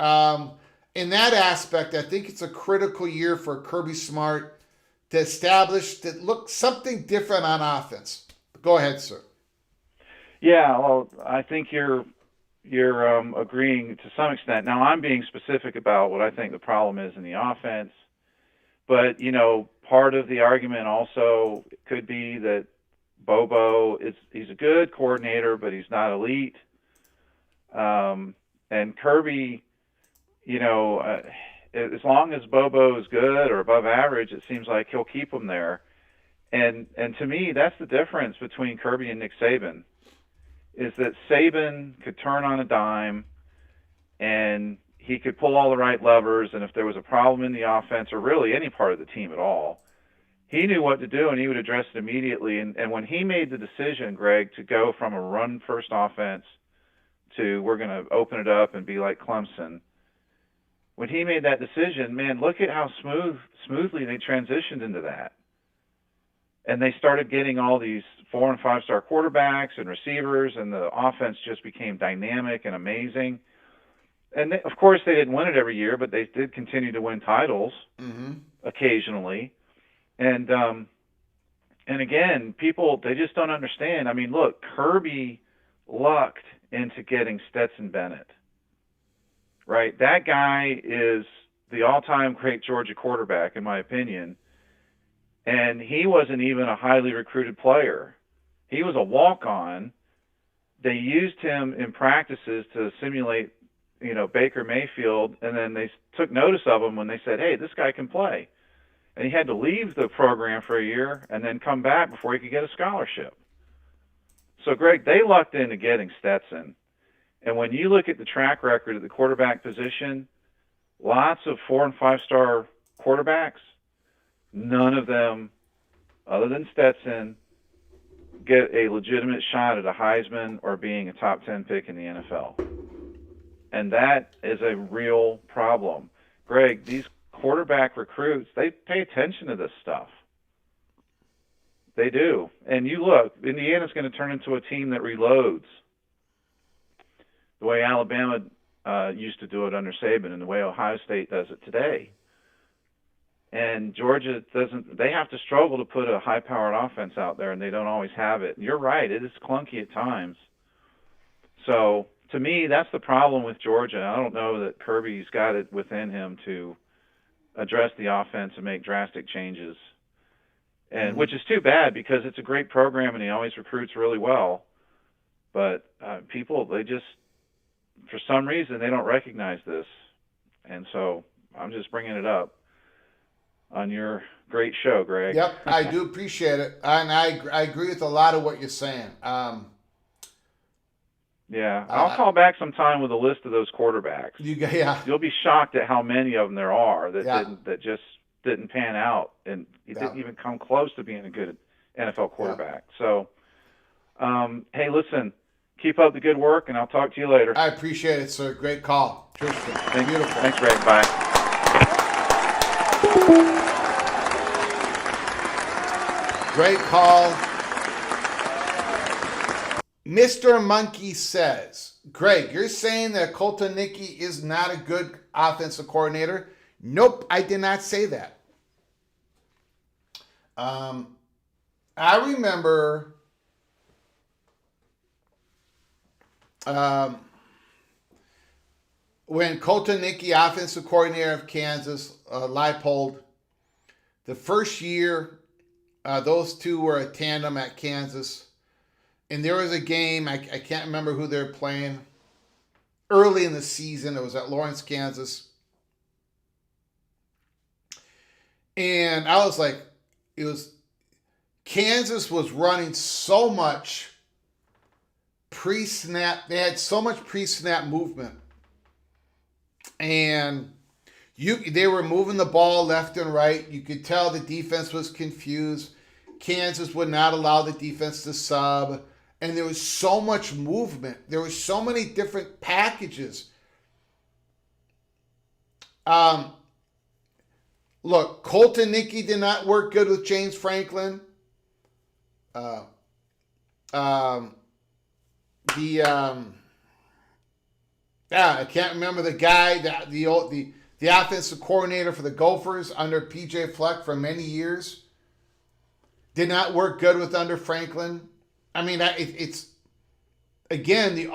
in that aspect, I think it's a critical year for Kirby Smart to establish that look something different on offense. Go ahead, sir. Yeah, well, I think you're agreeing to some extent. Now, I'm being specific about what I think the problem is in the offense. But, part of the argument also could be that Bobo he's a good coordinator, but he's not elite. And Kirby, as long as Bobo is good or above average, it seems like he'll keep him there. And to me, that's the difference between Kirby and Nick Saban. Is that Saban could turn on a dime and he could pull all the right levers, and if there was a problem in the offense or really any part of the team at all, he knew what to do and he would address it immediately. And when he made the decision, Greg, to go from a run-first offense to we're going to open it up and be like Clemson, when he made that decision, man, look at how smoothly they transitioned into that. And they started getting all these 4- and 5-star quarterbacks and receivers, and the offense just became dynamic and amazing. And of course, they didn't win it every year, but they did continue to win titles occasionally. And again, people, they just don't understand. I mean, look, Kirby lucked into getting Stetson Bennett, right? That guy is the all-time great Georgia quarterback, in my opinion. And he wasn't even a highly recruited player. He was a walk-on. They used him in practices to simulate, Baker Mayfield, and then they took notice of him when they said, hey, this guy can play. And he had to leave the program for a year and then come back before he could get a scholarship. So, Greg, they lucked into getting Stetson. And when you look at the track record of the quarterback position, lots of 4- and 5-star quarterbacks, none of them, other than Stetson, get a legitimate shot at a Heisman or being a top 10 pick in the NFL. And that is a real problem. Greg, these quarterback recruits, they pay attention to this stuff. They do. And you look, Indiana's going to turn into a team that reloads. the way Alabama used to do it under Saban and the way Ohio State does it today. And Georgia doesn't. They have to struggle to put a high-powered offense out there, and they don't always have it. You're right. It is clunky at times. So, to me, that's the problem with Georgia. I don't know that Kirby's got it within him to address the offense and make drastic changes, and which is too bad because it's a great program and he always recruits really well. But people, they just, for some reason, they don't recognize this. And so I'm just bringing it up on your great show, Greg. Yep, I do appreciate it. And I agree with a lot of what you're saying. Yeah, I'll call back sometime with a list of those quarterbacks. You'll be shocked at how many of them there are that just didn't pan out, and he didn't even come close to being a good NFL quarterback. So, hey, listen, keep up the good work, and I'll talk to you later. I appreciate it, sir. Great call. Thanks. Beautiful. Thanks, Greg. Bye. Great call. Mr. Monkey says, Greg, you're saying that Colton Nicky is not a good offensive coordinator? Nope, I did not say that. I remember when Colton Nicky, offensive coordinator of Kansas, Leipold, the first year, those two were a tandem at Kansas. And there was a game, I can't remember who they were playing, early in the season. It was at Lawrence, Kansas. And I was like, Kansas was running so much pre-snap. They had so much pre-snap movement. And they were moving the ball left and right. You could tell the defense was confused. Kansas would not allow the defense to sub. And there was so much movement. There were so many different packages. Look, Colton Nicky did not work good with James Franklin. I can't remember the guy, the offensive coordinator for the Gophers under PJ Fleck for many years. Did not work good with under Franklin. I mean, it's again,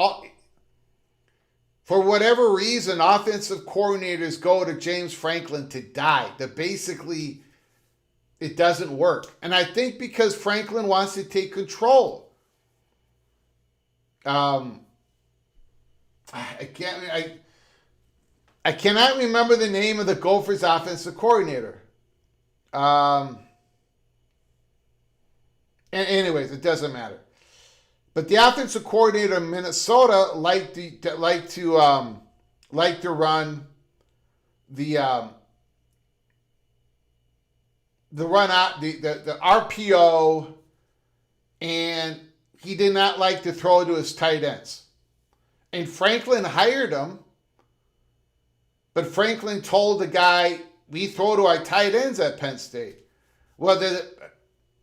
for whatever reason, offensive coordinators go to James Franklin to die. That basically, it doesn't work. And I think because Franklin wants to take control. I cannot remember the name of the Gophers offensive coordinator. And anyways, it doesn't matter. But the offensive coordinator in Minnesota liked to run the run out the RPO, and he did not like to throw to his tight ends. And Franklin hired him, but Franklin told the guy, "We throw to our tight ends at Penn State." Well,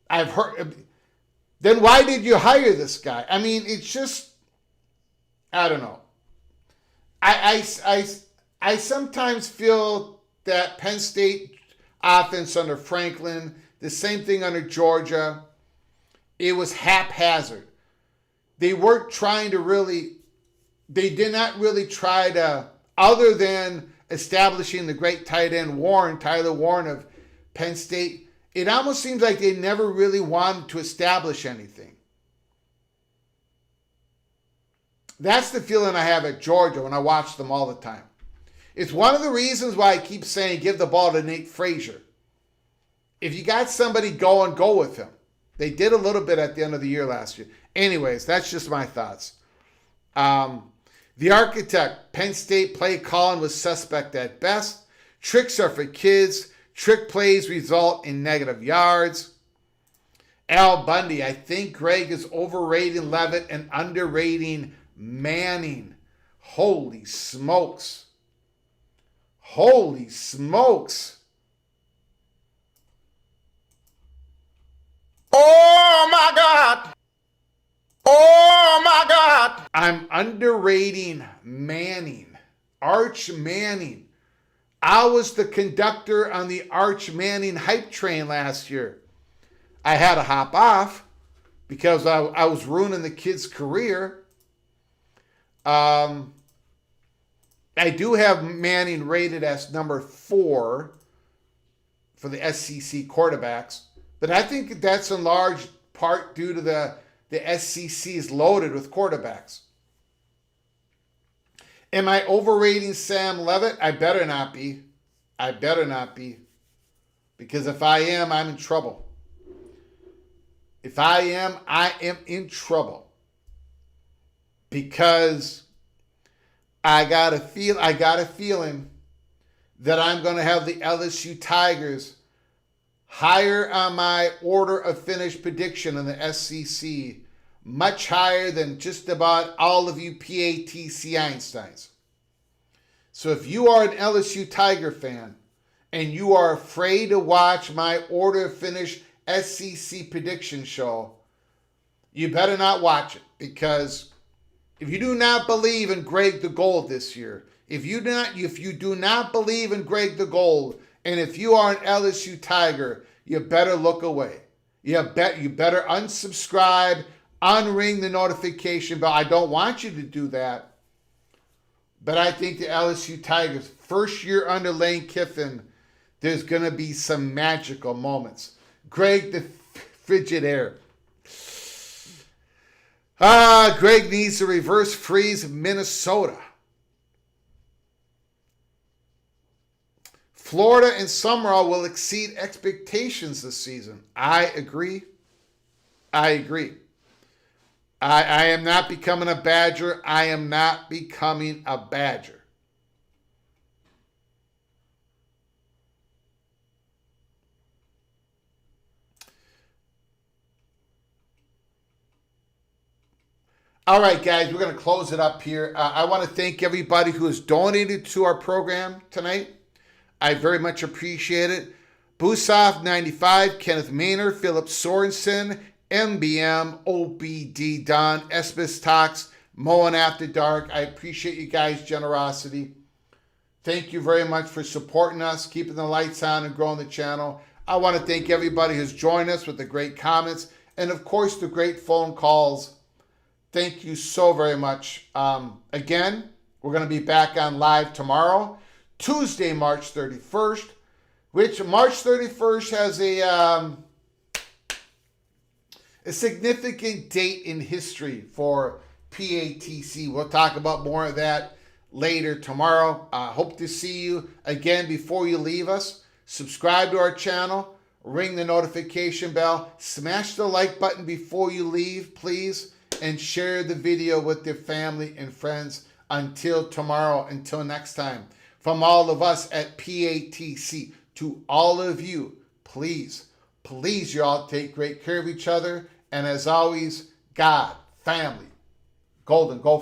I've heard. Then why did you hire this guy? I mean, it's just, I don't know. I sometimes feel that Penn State offense under Franklin, the same thing under Georgia, it was haphazard. They weren't trying to really, they did not really try to, other than establishing the great tight end Tyler Warren of Penn State, it almost seems like they never really wanted to establish anything. That's the feeling I have at Georgia when I watch them all the time. It's one of the reasons why I keep saying give the ball to Nate Frazier. If you got somebody go with him. They did a little bit at the end of the year last year. Anyways, that's just my thoughts. The architect, Penn State play calling was suspect at best. Tricks are for kids. Trick plays result in negative yards. Al Bundy, I think Greg is overrating Levitt and underrating Manning. Holy smokes. Holy smokes. Oh my God. Oh my God. I'm underrating Manning, Arch Manning. I was the conductor on the Arch Manning hype train last year. I had to hop off because I was ruining the kid's career. I do have Manning rated as number 4 for the SEC quarterbacks, but I think that's in large part due to the SEC is loaded with quarterbacks. Am I overrating Sam Levitt? I better not be. I better not be. Because if I am, I'm in trouble. If I am in trouble. Because I got a feeling that I'm going to have the LSU Tigers higher on my order of finish prediction in the SEC, much higher than just about all of you PATC Einsteins. So if you are an LSU Tiger fan and you are afraid to watch my order of finish SEC prediction show, you better not watch it, because if you do not believe in Greg the Gold this year, if you do not believe in Greg the Gold, and if you are an LSU Tiger, you better look away. You better unsubscribe, unring the notification bell. I don't want you to do that. But I think the LSU Tigers, first year under Lane Kiffin, there's going to be some magical moments. Greg the Frigidaire. Greg needs to reverse freeze Minnesota. Florida and Summerall will exceed expectations this season. I agree. I am not becoming a Badger. I am not becoming a Badger. All right, guys, we're going to close it up here. I want to thank everybody who has donated to our program tonight. I very much appreciate it. Busoff95, Kenneth Maynard, Philip Sorensen, MBM, OBD Don, Espis Talks, Moen After Dark. I appreciate you guys' generosity. Thank you very much for supporting us, keeping the lights on, and growing the channel. I want to thank everybody who's joined us with the great comments and, of course, the great phone calls. Thank you so very much. Again, we're going to be back on live tomorrow, Tuesday, March 31st, which March 31st has a significant date in history for PATC. We'll talk about more of that later tomorrow. Hope to see you again. Before you leave us, subscribe to our channel, ring the notification bell, smash the like button before you leave, please, and share the video with your family and friends. Until tomorrow, until next time, from all of us at PATC to all of you, please, you all take great care of each other. And as always, God, family, golden, go